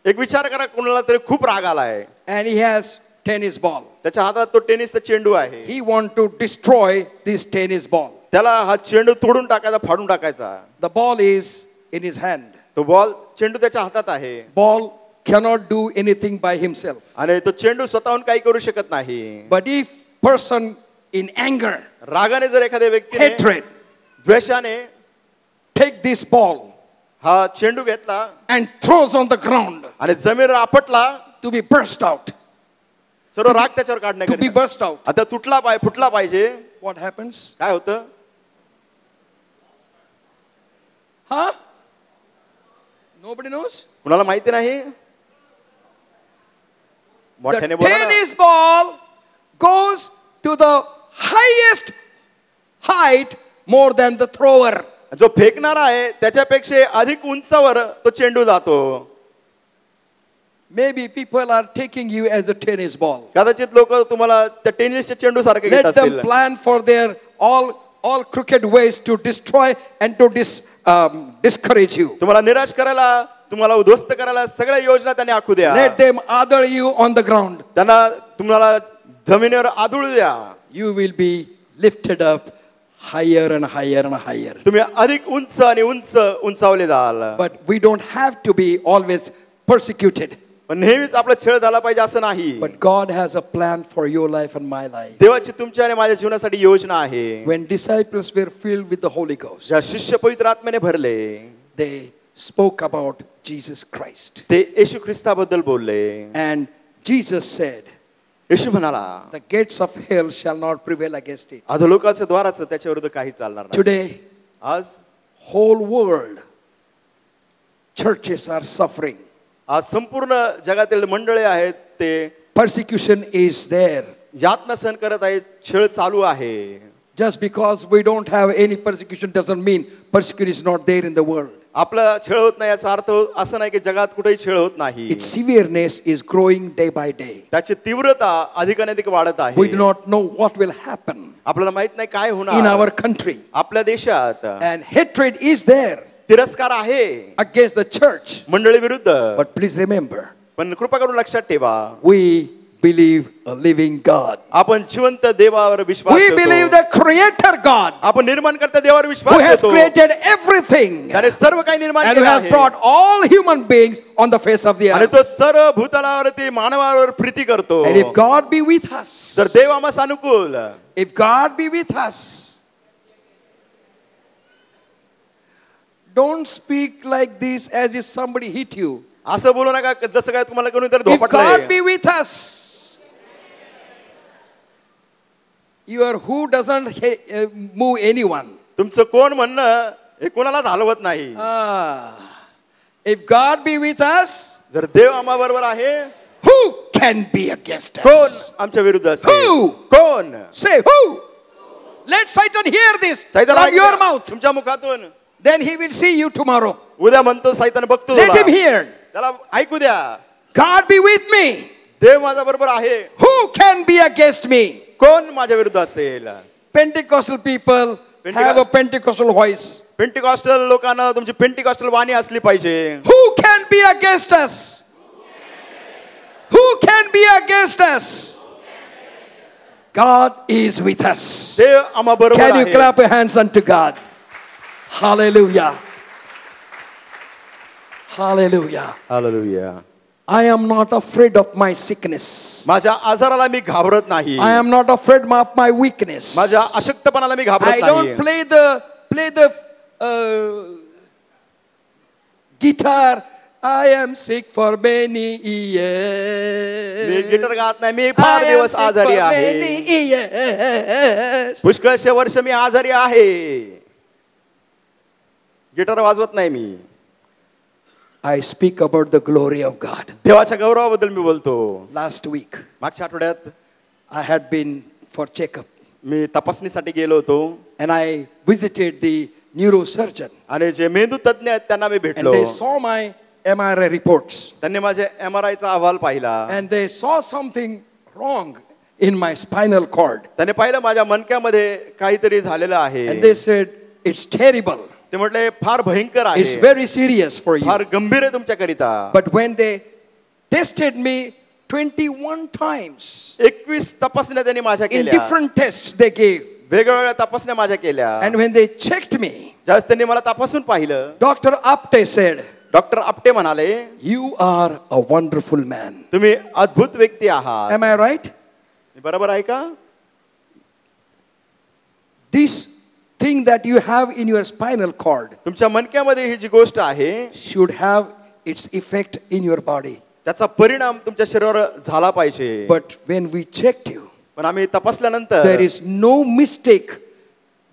एक विचार करा, कोणाला तरी खूप राग आलाय and he has tennis ball. त्याच्या हातात तो टेनिसचा चेंडू आहे. He want to destroy this tennis ball. त्याला हा चेंडू तोडून टाकायचा, फाडून टाकायचा. The ball is in his hand. तो बॉल चेंडू त्याच्या हातात आहे. Ball cannot do anything by himself. आणि तो चेंडू स्वतःहून काही करू शकत नाही. But if person in anger, रागाने जर एखाद्या व्यक्तीने, hatred, द्वेषाने take this ball हा चेंडू घेतला and throws on the ground आणि जमिनीवर आपटला, to be burst out, सर्व राग त्याच्यावर to be काढण्याकरिता. burst out, आता फुटला पाहिजे. what happens? काय होतं? Huh? Nobody knows? कुणाला माहिती नाही? The मोठ्याने बोला ना. tennis ball goes to the highest height more than the thrower. जो फेकणारा आहे त्याच्यापेक्षा अधिक उंचावर तो चेंडू जातो. Maybe people are taking you as a tennis ball. कदाचित लोक तुम्हाला त्या टेनिसच्या चेंडू सारखे घेत Let them असतील. plan for their all crooked ways to destroy and to discourage you. तुम्हाला निराश करायला, तुम्हाला उद्ध्वस्त करायला सगळ्या योजना त्यांनी आखू द्या. Let them other you on the ground. त्यांना तुम्हाला जमिनीवर आदळू द्या. You will be lifted up higher and higher and higher. तुम्ही अधिक उंच आणि उंचावले जाल. But we don't have to be always persecuted. पण नेहमीच आपला छळ झाला पाहिजे असं नाही. But God has a plan for your life and my life. देवाची तुमच्या आणि माझ्या जीवनासाठी योजना आहे. When disciples were filled with the Holy Ghost, ज्या शिष्य पवित्र आत्म्याने भरले, they spoke about Jesus Christ. ते येशू ख्रिस्ताबद्दल बोलले. And Jesus said, येशू म्हणाला, the gates of hell shall not prevail against it. अधोलोकाचं द्वाराचं त्याच्या विरुद्ध काही चालणार नाही. Today, आज whole world, churches are suffering. आज संपूर्ण जगातील मंडळे आहेत ते Persecution is there. यातना सहन करत आहेत, छळ चालू आहे. Just because we don't have any persecution doesn't mean persecution is not there in the world. आपला छळ होत नाही याचा अर्थ असं नाही की जगात कुठेही छळ होत नाही. Its severeness is growing day by day. त्याची तीव्रता अधिकाधिक वाढत आहे. We do not know what will happen आपल्याला माहित नाही काय in होणार our country. आपल्या देशात. And hatred is there तिरस्कार आहे against the church. मंडळी विरुद्ध. But please remember, पण कृपा करून लक्षात ठेवा, we believe a living God. आपण जिवंत देवावर विश्वास We ठेवतो. believe the creator God आपण निर्माणकर्ता देवावर who विश्वास has ठेवतो. created everything त्याने सर्व काही निर्माण and केले has आहे. brought all human beings on the face of the आणि earth. तो सर्व भूतलावरती मानवावर प्रीती करतो. And if God be with us, तर देव आम्हास अनुकूल. if God be with us, don't speak like this as if somebody hit you. असं बोलू नका जसं काय तुम्हाला कोणीतरी If God धोपटलंय. be with us, who doesn't move anyone. तुमचं कोण म्हणणं हे कोणालाच हलवत नाही. If God be with us, जर देव आम्हा बरोबर आहे, who can be against कोण us? आमच्या विरुद्ध असेल? Who? कोण? Say who? Let Satan hear this सैतान from ऐकू your द्या. mouth. तुमच्या मुखातून. Then he will see you tomorrow. उद्या म्हणतो सैतान बघतो Let तुला. him hear. त्याला ऐकू द्या. God be with me. देव माझ्या बरोबर आहे. Who can be against me? कोण माझ्या विरुद्ध असेल? Pentecostal people have a Pentecostal voice. Pentecostal लोकांना तुमची पेंटिकॉस्टल वाणी असली पाहिजे. Who can be against us? Who can be against us? God is with us. देव आम्हा बरोबर Can you आहे. clap your hands unto God? Hallelujah. Hallelujah. Hallelujah. I am not afraid of my sickness. माझ्या आजाराला मी घाबरत नाही. I am not afraid of my weakness. माझ्या अशक्तपणाला मी I घाबरत don't नाही. play the guitar. I am sick for many years. Me guitar गात नाही. मी I far am दिवस sick आजारी for आहे. many years. पुष्कळशे वर्ष मी आजारी आहे. गिटार वाजवत नाही मी. I speak about the glory of God. देवाच्या गौरवाबद्दल मी बोलतो. Last week, मागच्या आठवड्यात I had been for checkup मी तपासणीसाठी गेलो होतो and I visited the neurosurgeon आणि जे मेंदू तज्ञ आहेत त्यांना मी and भेटलो. they saw my MRI reports त्यांनी माझे MRI चा अहवाल पाहिला. and they saw something wrong in my spinal cord त्याने पाहिलं माझ्या मणक्यामध्ये काहीतरी झालेलं आहे. and they said it's terrible. ते म्हटले फार भयंकर आहे. It's very serious for you. फार गंभीर आहे तुमच्याकरिता. But when they tested me 21 times. 21 तपासण्या त्यांनी माझ्या In केल्या. different tests they gave. वेगवेगळ्या तपासण्या माझ्या केल्या. And when they checked me, ज्यावेळेस त्यांनी मला तपासून पाहिलं, Dr. Apte said, doctor Apte म्हणाले, "You are a wonderful man." तुम्ही अद्भुत व्यक्ती आहात. Am I right? बरोबर आहे का? This thing that you have in your spinal cord तुमच्या मणक्यामध्ये ही जी गोष्ट आहे, should have its effect in your body. त्याचा परिणाम तुमच्या शरीरावर झाला पाहिजे. But when we checked you, पण आम्ही तपासल्यानंतर there is no mistake.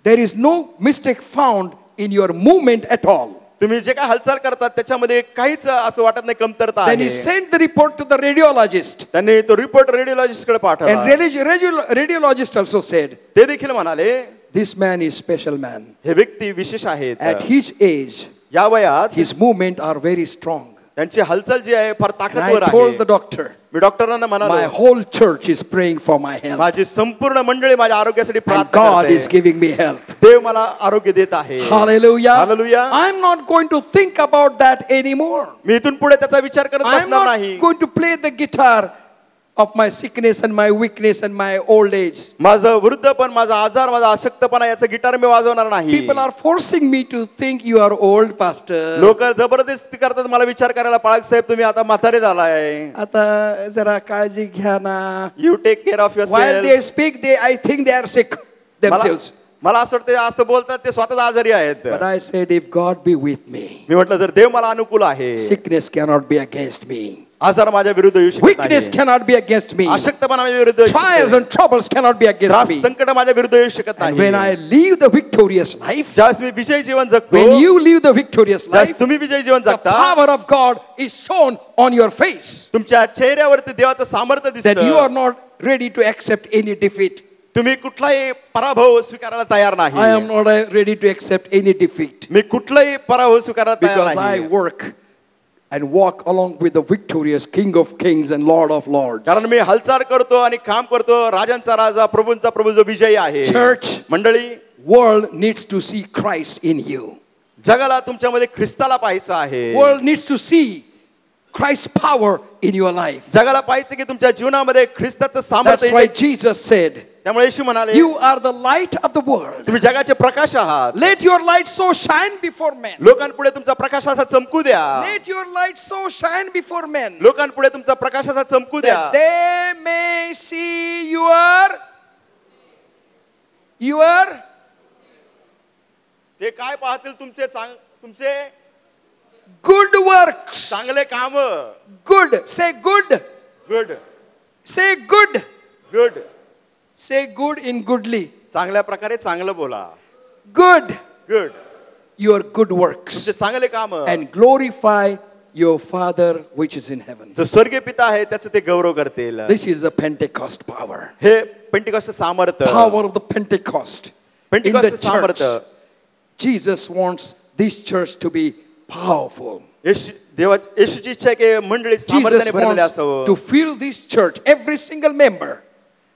There is no mistake found in your movement at all. तुम्ही जे काय हालचाल करतात त्याच्यामध्ये काहीच असं वाटत नाही कमतरता Then he आहे. sent the report to the radiologist. त्यांनी तो रिपोर्ट रेडिओलॉजिस्ट कडे And पाठवला. radiologist also said, ते देखील म्हणाले, this man is special man. हे व्यक्ती विशेष आहेत. At his age, या वयात his movement are very strong. त्यांची हालचाल जी आहे फार And ताकदवर I told the आहे. doctor, मी डॉक्टरांना my म्हणालो, whole church is praying for my health. माझी संपूर्ण मंडळी माझ्या आरोग्यासाठी And प्रार्थना God is करते. giving me health. देव मला आरोग्य देत आहे. Hallelujah. Hallelujah. I'm not going to think about that anymore. मी इथून पुढे त्याचा विचार करत I'm बसणार not नाही. going to play the guitar of my sickness and my weakness and my old age. माझं वृद्धपण, माझा आजार, माझा अशक्तपणा याचं गिटार मी वाजवणार नाही. People are forcing me to think you are old, pastor. लोक जबरदस्ती करतात मला विचार करायला, पाळक साहेब तुम्ही आता म्हातारे झालाय. आता जरा काळजी घ्या ना. You take care of While they yourself. speak, I think they are sick themselves. मला असं वाटतं असं बोलतात ते स्वतःच आजारी आहेत. But I said, if God be with me, मी म्हटलं जर देव मला अनुकूल आहे, sickness cannot be against me. आजार माझ्या विरुद्ध येऊ शकत Weakness नाही. cannot be against me. अशक्तपणा माझ्या विरुद्ध येऊ शकत Trials नाही. and troubles cannot be against त्रास me. संकट माझ्या विरुद्ध येऊ शकत And when नाही. I live the victorious life, ज्यावेळेस मी विजयी जीवन जगतो, when you live the victorious ज्यावेळेस life, तुम्ही विजयी जीवन the जगता, power of God is shown on your face. तुमच्या चेहऱ्यावरती देवाचं सामर्थ्य That you are दिसतं. not ready to accept any defeat. तुम्ही कुठलाही पराभव स्वीकारायला तयार I am नाही. not ready to accept any defeat. मी कुठलाही पराभव स्वीकारायला तयार Because I नाही. work and walk along with the victorious King of Kings and Lord of Lords. कारण मी हालचाल करतो आणि काम करतो राजांचा राजा, प्रभूंचा प्रभू जो विजयी आहे. Church, मंडळी, world needs to see Christ in you. जगाला तुमच्यामध्ये ख्रिस्ताला पाहायचं आहे. World needs to see Christ's power in your life. जगाला पाहायचं की तुमच्या जीवनामध्ये ख्रिस्ताचं सामर्थ्य That's why येते. Jesus said, त्यामुळे येशू म्हणाले, you are the light of the world. तुम्ही जगाचे प्रकाश आहात. Let your light so shine before men. लोकांपुढे तुमचा प्रकाश असा चमकू द्या. Let your light so shine before men. लोकांपुढे तुमचा प्रकाश असा चमकू द्या. That they may see your ते काय पाहतील तुमचे good works. चांगले काम. Good. Say good. Good Say good. Good. Say good in goodly. चांगल्या प्रकारे चांगलं बोला. Good. Good. Your good works. तुमचे चांगले काम. And glorify your Father which is in heaven. जो स्वर्गीय पिता आहे त्याचं ते गौरव करतील. This is the Pentecost power. हे पेंटिकॉस्टचं सामर्थ्य. Power of the Pentecost. In the पेंटिकॉस्टचं church. सामर्थ्य. Jesus wants this church to be powerful. येशूची इच्छा आहे की मंडळी सामर्थ्याने Jesus भरलेले wants असावं. to fill this church, every single member,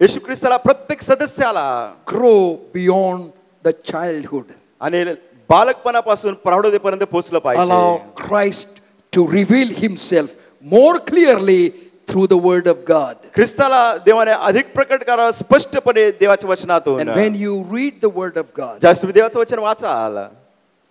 येशू ख्रिस्ताला प्रत्येक सदस्याला grow beyond the childhood. आणि बालकपणापासून प्रौढतेपर्यंत पोहोचलं पाहिजे. Allow Christ to reveal himself more clearly through the word of God. ख्रिस्ताला देवाने अधिक प्रकट करावं स्पष्टपणे देवाच्या वचनातून. And when you read the word of God, ज्यावेळेस तुम्ही देवाचं वचन वाचाल,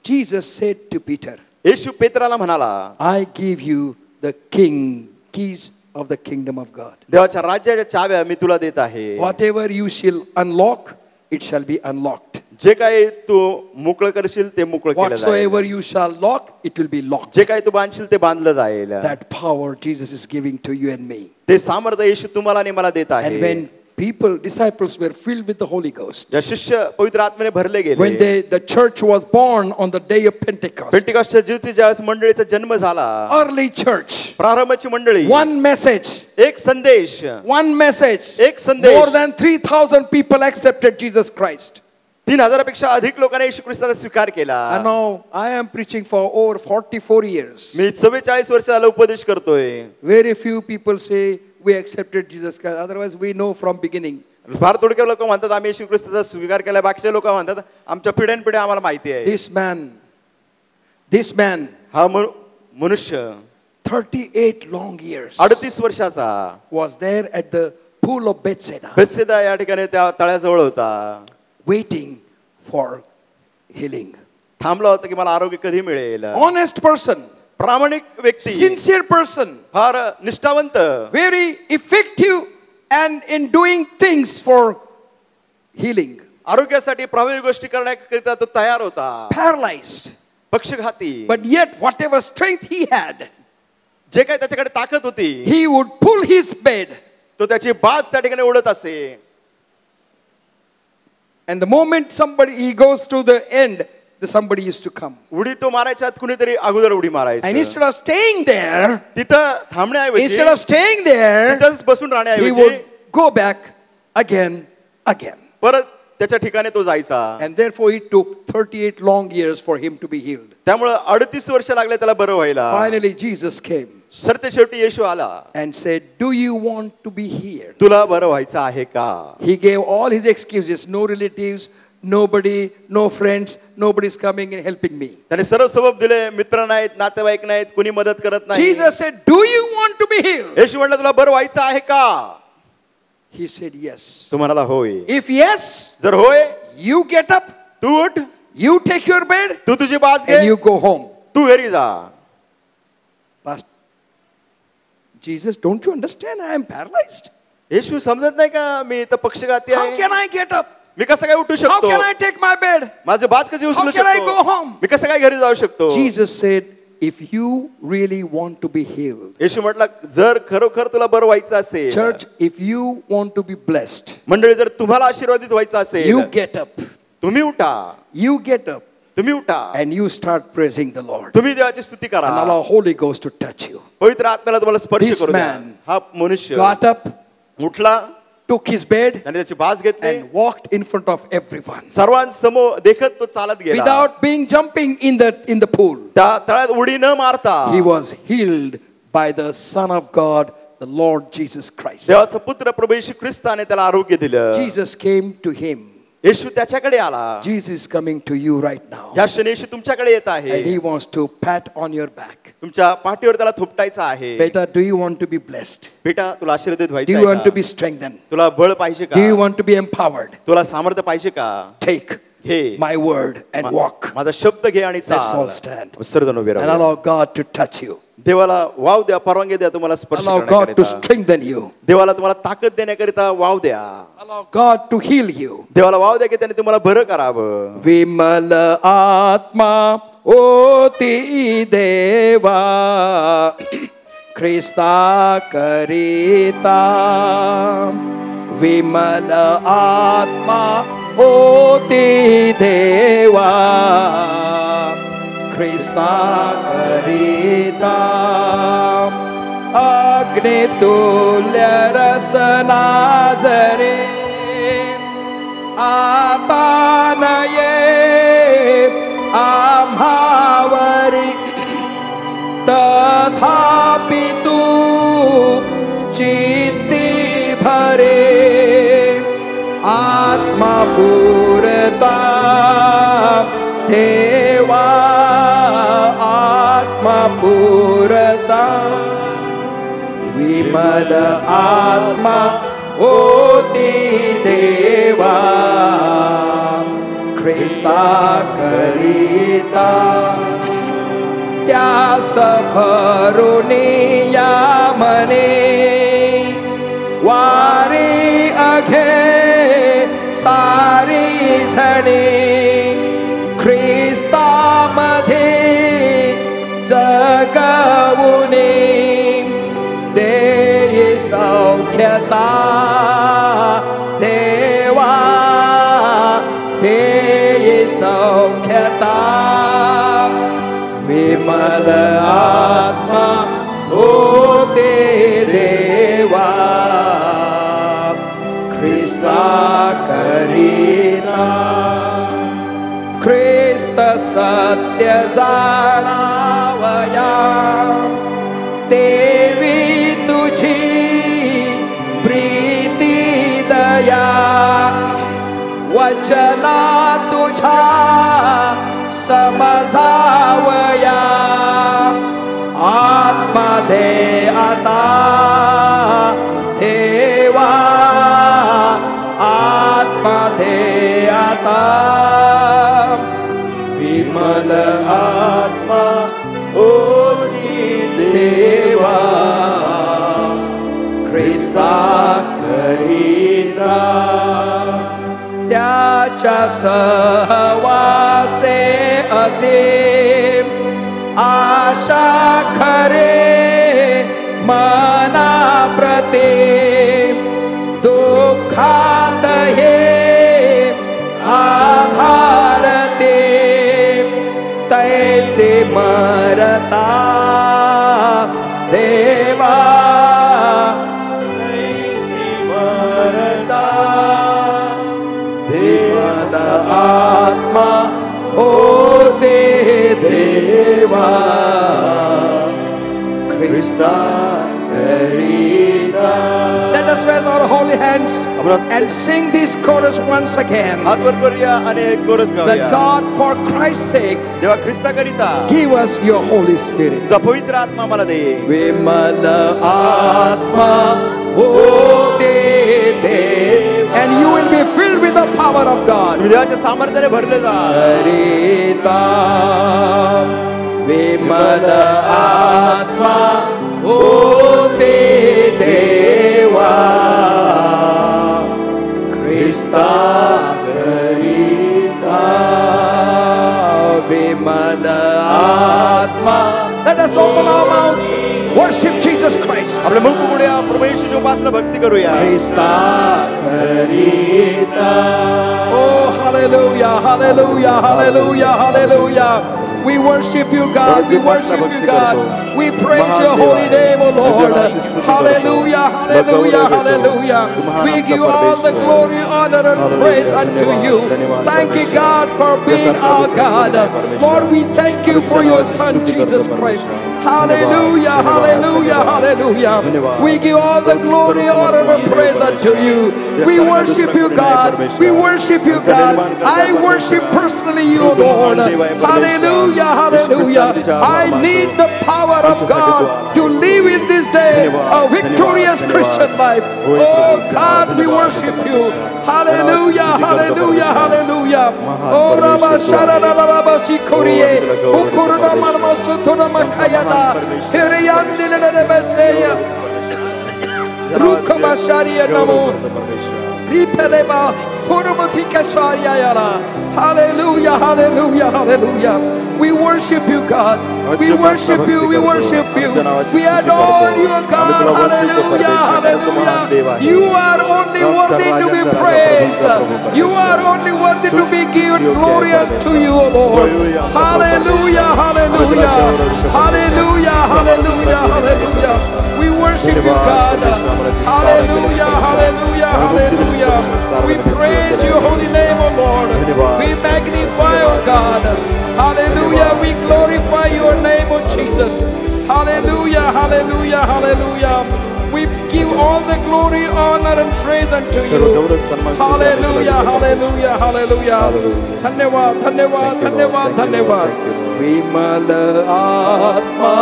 Jesus said to Peter, येशू पेत्राला म्हणाला, I give you the keys of the kingdom of God. देवाच्या राज्याच्या चाव्या मी तुला देत आहे. Whatever you shall unlock, it shall be unlocked. जे काही तू मोकळं करशील ते मोकळं केलं Whatsoever जाईल. you shall lock, it will be locked. जे काही तू बांधशील ते बांधलं जाईल. That power Jesus is giving to you and me. ते सामर्थ्य येशू तुम्हाला आणि मला देत And आहे. when disciples were filled with the Holy Ghost, ज्या शिष्य पवित्र आत्म्याने भरले when गेले, the church was born on the day of Pentecost, पेंटिकॉस्टच्या दिवशी ज्यावेळेस मंडळीचा जन्म झाला, early church, प्रारंभाची मंडळी, one message, एक संदेश, एक संदेश, more than 3,000 people accepted Jesus Christ. 3,000पेक्षा अधिक लोकांनी येशू ख्रिस्ताचा स्वीकार केला. And now I am preaching for over 44 years. मी 44 वर्ष झालं उपदेश करतोय. Very few people say we accepted Jesus Christ. Otherwise we know from beginning. फार थोडक्या लोक म्हणतात आम्ही येशू ख्रिस्ताचा स्वीकार केला. बाकीचे लोक म्हणतात आमच्या पिढ्यानपिढ्या आम्हाला माहिती आहे. This man, हा मनुष्य 38 long years 38 वर्षाचा was there at the pool of Bethsaida, Bethsaida या ठिकाणी त्या तळ्याजवळ होता. waiting for healing. थांबला होता की मला आरोग्य कधी मिळेल. Honest person, प्रामाणिक व्यक्ती, sincere person, फार निष्ठावंत, very effective and in doing things for healing. आरोग्यासाठी प्रभावी गोष्टी करण्याकरिता तो तयार होता. Paralyzed, पक्षघाती, but yet whatever strength he had, जे काही त्याच्याकडे ताकद होती he would pull his bed, तो त्याची बाज त्या ठिकाणी उडत असे. and the moment he goes to the end, somebody used to come. उडी तो मारायच्या आत कुणीतरी अगोदर उडी And मारायची. instead of staying there, तिथं थांबण्याऐवजी, instead of staying there, तिथंच बसून he राहण्याऐवजी would go back again. परत त्याच्या ठिकाणी तो जायचा. And therefore it took 38 long years for him to be healed. त्यामुळे 38 वर्ष लागले त्याला बरं व्हायला. Finally Jesus came सरते शेवटी येशू आला. and said, do you want to be healed? तुला बरं व्हायचं आहे का? He gave all his excuses. No relatives, nobody, no friends, nobody's coming and helping me. त्याने सर्व सबब दिले. मित्र नाहीत, नातेवाईक नाहीत, कुणी मदत करत नाही. Jesus said, do you want to be healed? येशू म्हणला तुला बरं व्हायचं आहे का? He said yes. तू म्हणाला होय. If yes, जर होय, you get up, तू उठ, you take your bed, तू तुझी बाज and घे, you go home. तू घरी जा. Pastor, Jesus, don't you understand? I am paralyzed. येशू समजत नाही का मी तर पक्षघाती How आहे. can I get up? मी कसं काय उठू How शकतो? can I take my bed? माझे बाज कशी उचलू How can I go शकतो? home? मी कसं काय घरी जाऊ शकतो? Jesus said, if you really want to be healed, येशू म्हटला जर खरोखर तुला बरं व्हायचं असेल, church, if you want to be blessed, मंडळी जर तुम्हाला आशीर्वादित व्हायचं असेल, you get up. तुम्ही उठा, You get up तुम्ही उठा, and you start praising the Lord. तुम्ही देवाची स्तुती करा. And allow Holy Ghost to touch you. पवित्र आत्म्याला तुम्हाला स्पर्श This करू द्या. man हा मनुष्य Got up, उठला, took his bed, त्याने त्याची बाज घेतली, and walked in front of everyone सर्वांसमोर देखत तो चालत गेला. without being jumping in the pool. त्या तळ्यात उडी न मारता He was healed by the Son of God, the Lord Jesus Christ. देवाचा पुत्र प्रभू येशू ख्रिस्ताने त्याला आरोग्य दिलं. Jesus came to him. येशू त्याच्याकडे आला. Jesus is coming to you right now. या क्षणी येशू तुमच्याकडे येत And आहे. he wants to pat on your back. तुमच्या पाठीवर त्याला थोपटायचं आहे. Beta, do you want to be blessed? बेटा तुला आशीर्वादित Do व्हायचं you आहे want to का? be strengthened? तुला बळ पाहिजे Do you का? want to be empowered? तुला सामर्थ्य पाहिजे का? Take घे my word and walk. माझा शब्द घे आणि Let's all चाल. stand. सर्वजण उभे And Rahu. allow God to touch you. देवाला वाव द्या, परवानगी द्या तुम्हाला स्पर्श Allow God to करण्याकरिता. strengthen you. देवाला तुम्हाला ताकद देण्याकरिता वाव द्या. Allow God to heal you. देवाला वाव द्या की त्याने तुम्हाला बरं करावं. विमल आत्मा ओती देवा ख्रिस्ता करिता विमल आत्मा ओती देवा ख्रिस्ता करिता अग्नितुल्य रसना जरे आता नये आम्हावरी तथापि तू चित्ती भरे आत्मा पुरता देवा आत्मा पुरता विमल आत्मा ओती देवा ख्रिस्ता करिता त्यास भरुनी या मने वारी अघे सारी झणे ख्रिस्ता मध्ये जगवुने दे सौख्यता देवा दे सौख्यता विमल आत्मा होते देवा ख्रिस्ता करिता ख्रिस्त सत्य जाणावया देवी तुझी प्रीती दया वचना तुझा समजावया आत्मा तुझ्या सहवासे अति आशा खरे मना प्रते दुःखात हे आधारते तैसे मरता देवा तैसे मरता देवन आत्मा ओ दे देवा Krista Karita. Let us raise our holy hands and sing this chorus once again. हात वर करूया आणि एक कोरस That गाऊया. God, for Christ's sake, देवा ख्रिस्ताकरिता give us your Holy Spirit. तुझा पवित्र आत्मा मला दे. विमल आत्मा होते देव. And you will be filled with the power of God. तुम्ही देवाच्या सामर्थ्याने भरले जा. Karita. विमल आत्मा होते देवा ख्रिस्ता करिता विमल आत्मा. Let us open our mouths, worship Jesus Christ. आपले मुख उघडूया, प्रभू येशूची उपासना भक्ती करूया. ख्रिस्ता करिता. Oh, hallelujah, hallelujah, hallelujah, hallelujah. We worship you, God. We worship you, God. We praise your holy name, O Lord. Hallelujah, hallelujah, hallelujah. We give all the glory, honor, and praise unto you. Thank you, God, for being our God. Lord, we thank you for your Son, Jesus Christ. Hallelujah, hallelujah, hallelujah. We give all the glory, honor, and praise unto you. We worship you, God. We worship you, God. I worship personally you, Lord. Hallelujah. Hallelujah. I need the power of God to live in this day a victorious Christian life. Oh God, we worship you. Hallelujah, hallelujah, hallelujah. Oh Rama Sharana Rama Sikuriye, Ukurna Marma Sutuna Makayana, Hiriyandina Meseya, Rukabashariya Namo, Ripeleva, Purumatika Shariayana. Hallelujah, hallelujah, hallelujah. We worship you, God. We worship you, we worship you. We adore you, God. Hallelujah, hallelujah. You are only worthy to be praised. You are only worthy to be given glory unto you, O Lord. Hallelujah, hallelujah. Hallelujah, hallelujah, hallelujah. We worship you, God. Hallelujah, hallelujah, hallelujah. We praise your holy name, O Lord. We magnify, O God. Hallelujah, we glorify your name, O Jesus. Hallelujah, hallelujah, hallelujah. We give all the glory, honor, and praise unto you. Hallelujah, hallelujah, hallelujah. Dhanyavad, dhanyavad, dhanyavad, dhanyavad. Vimal Atma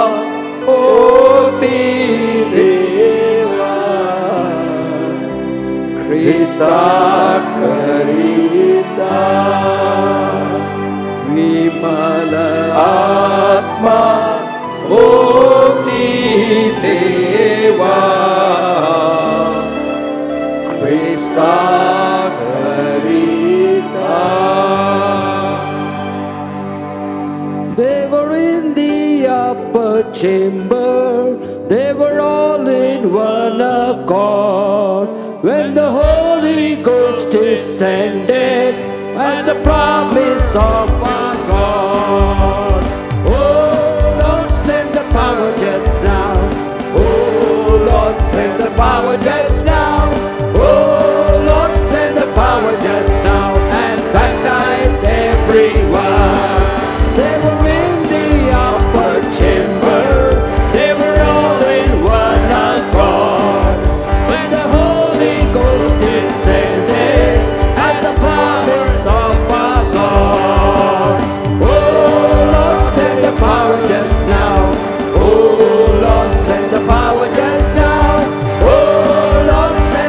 Hoti Deva Krista Karita. विमल आत्मा होती देवा Krista Karita. They were in the upper chamber, they were all in one accord, when the Holy Ghost descended and the promise of our God. Oh Lord, send the power just now. Oh Lord, send the power just now. Oh Lord, send the power just now and baptize everyone. They were in the upper chamber, they were all in one accord, when the Holy Ghost descended and the promise of our God. Oh Lord, send the power just now. Oh Lord, send the power just now. Oh Lord, send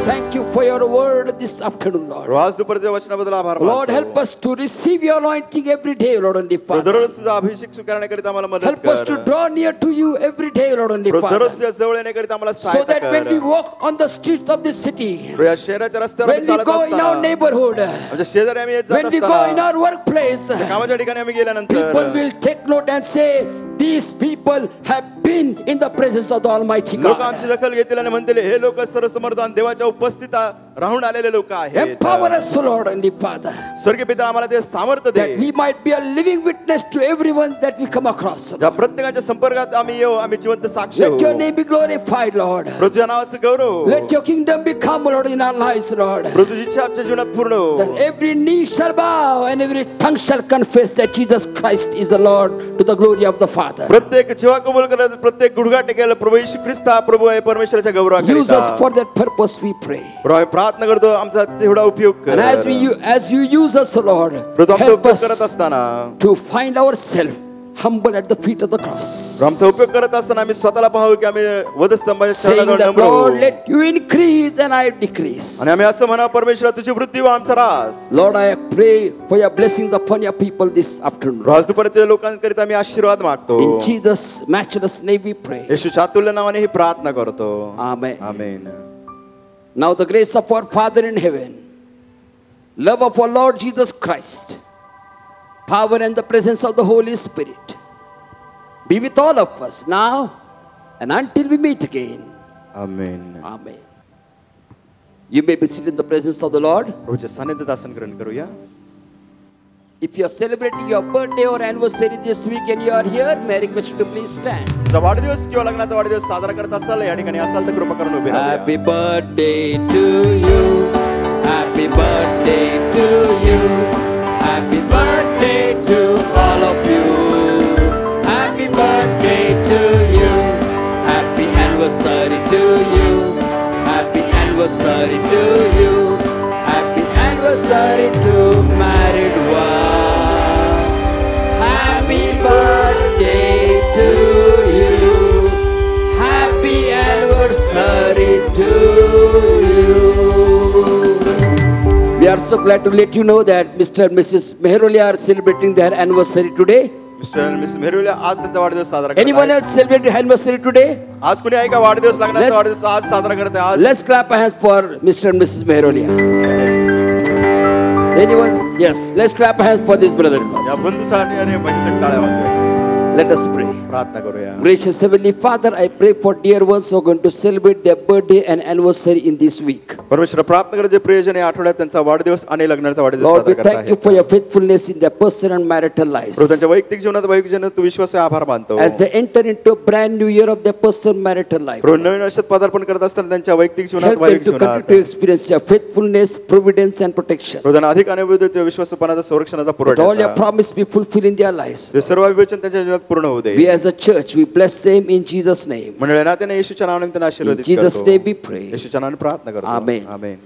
thank you for your word this afternoon, Lord. आज दुपारच्या वचनाबद्दल आभार Lord, help मानतो. us to receive your anointing every day, Lord, and Father. दररोज तुझा अभिषेक स्वीकारण्याकरिता आम्हाला मदत Help us to कर. draw near to you every day, Lord, and दररोज Father. तुझ्या जवळ येण्याकरिता आम्हाला So सहायता that when we कर. walk on the streets of this city, या शहराच्या रस्त्यावर when आम्ही we चालत go in our असताना, neighborhood, आमच्या शेजारी आम्ही येत when जात we go in असताना, our workplace, कामाच्या ठिकाणी आम्ही people गेल्यानंतर will take note and say, these people have been in the presence of the Almighty लोक God. आमची दखल घेतील आणि म्हणतील हे लोक सर्वसमर्थान देवाच्या उपस्थितीत राहून आलेले लोक आहेत. Empower us, Lord, and Father, स्वर्गीय पिता आम्हाला ते सामर्थ्य दे. that we might be a living witness to everyone that we come across. ज्या प्रत्येकाच्या संपर्कात आम्ही येऊ, आम्ही जिवंत साक्ष Let your होऊ. name be glorified, Lord. प्रभूच्या नावाचं गौरव. Let your kingdom become, Lord, in our lives, Lord. प्रभूची इच्छा आमच्या जीवनात पूर्ण हो. That every knee shall bow and every tongue shall confess that Jesus Christ is the Lord, to the glory of the Father. प्रत्येक जीवा कबूल करत, प्रत्येक गुडघा टेकेल प्रभू येशू ख्रिस्त हा प्रभू आहे, परमेश्वराच्या Use us गौरवाकरिता. for that purpose, we pray. प्रभू आम्ही प्रार्थना करतो, आमचा तेवढा उपयोग कर. And as you use us, Lord, प्रभू आमचा help उपयोग करत us असताना, to find ourselves humble at the feet of the cross. प्रभू आमचा उपयोग करत असताना आम्ही स्वतःला पाहू की आम्ही वधस्तंभाच्या Saying चरणाजवळ that, नम्र Lord, होऊ. let you increase and I decrease. आणि आम्ही असं म्हणा, परमेश्वरा तुझी वृद्धी व आमचा रास. Lord, I pray for your blessings upon your people this afternoon. आज दुपारच्या लोकांकरिता आम्ही आशीर्वाद मागतो. In Jesus' matchless name we pray. येशूच्या अतुल्य नावाने ही प्रार्थना करतो. Amen. Amen. Now the grace of our Father in heaven, love of our Lord Jesus Christ, power and the presence of the Holy Spirit be with all of us now and until we meet again. Amen. Amen. You may be seated in the presence of the Lord. प्रभूच्या सानिध्यात आसन ग्रहण करूया. If you are celebrating your birthday or anniversary this week and you are here, may I request you to please stand. तुझा वाढदिवस किंवा लग्नाचा वाढदिवस साजरा करत असाल, या ठिकाणी असाल तर कृपा करून उभे राहा. Happy birthday to you. Happy birthday to you. Happy birthday to all of you. Happy birthday to you. Happy anniversary to you. Happy anniversary to you. Happy anniversary to married one. Happy birthday to you. Happy anniversary to you. We are so glad to let you know that Mr. and Mrs. Meherolia are celebrating their anniversary today. Mister आणि miss मेहरुल्या आज त्यांचा वाढदिवस साजरा करत Anyone आहेत. else celebrating anniversary today? आज कोणी आहे का वाढदिवस लग्नाचा Let's- वाढदिवस आज साजरा करत आहे? आज Let's clap our hands for Mr. and Mrs. Meherolia. Anyone? Yes. Let's clap our hands for this या brother-in-law. बंधूसाठी आणि बहिणीसाठी टाळ्या वाजवा. Let us pray. प्रार्थना करूया. Gracious Heavenly Father, I pray for dear ones who are going to celebrate their birthday and anniversary in this week. परमेश्वर प्रार्थना करतो जे प्रियजन या आठवड्यात त्यांचा वाढदिवस आणि लग्नाचा वाढदिवस Lord, we साजरा करत thank you आहेत. for your faithfulness in their personal and marital lives. प्रभू त्यांच्या वैयक्तिक जीवनात वैयक्तिक जीवनात तू विश्वास आभार मानतो. As they enter into a brand new year of their personal marital life, प्रभू नवीन वर्षात पदार्पण करत असताना त्यांच्या वैयक्तिक जीवनात help them वैयक्तिक to continue जीवनात to experience your faithfulness, providence, and protection. प्रभू त्यांना अधिक अनुभव देतो विश्वासपणाचा संरक्षणाचा That all your पुरवठा. promise be fulfilled in their lives. ते सर्व विवेचन त्यांच्या जीवनात पूर्ण होऊ दे. We as a church, we bless them in Jesus' name. मंडळी नात्याने येशूच्या नावाने त्यांना In आशीर्वादित Jesus' करतो. name we pray. येशूच्या नावाने प्रार्थना करतो. Amen. आमेन.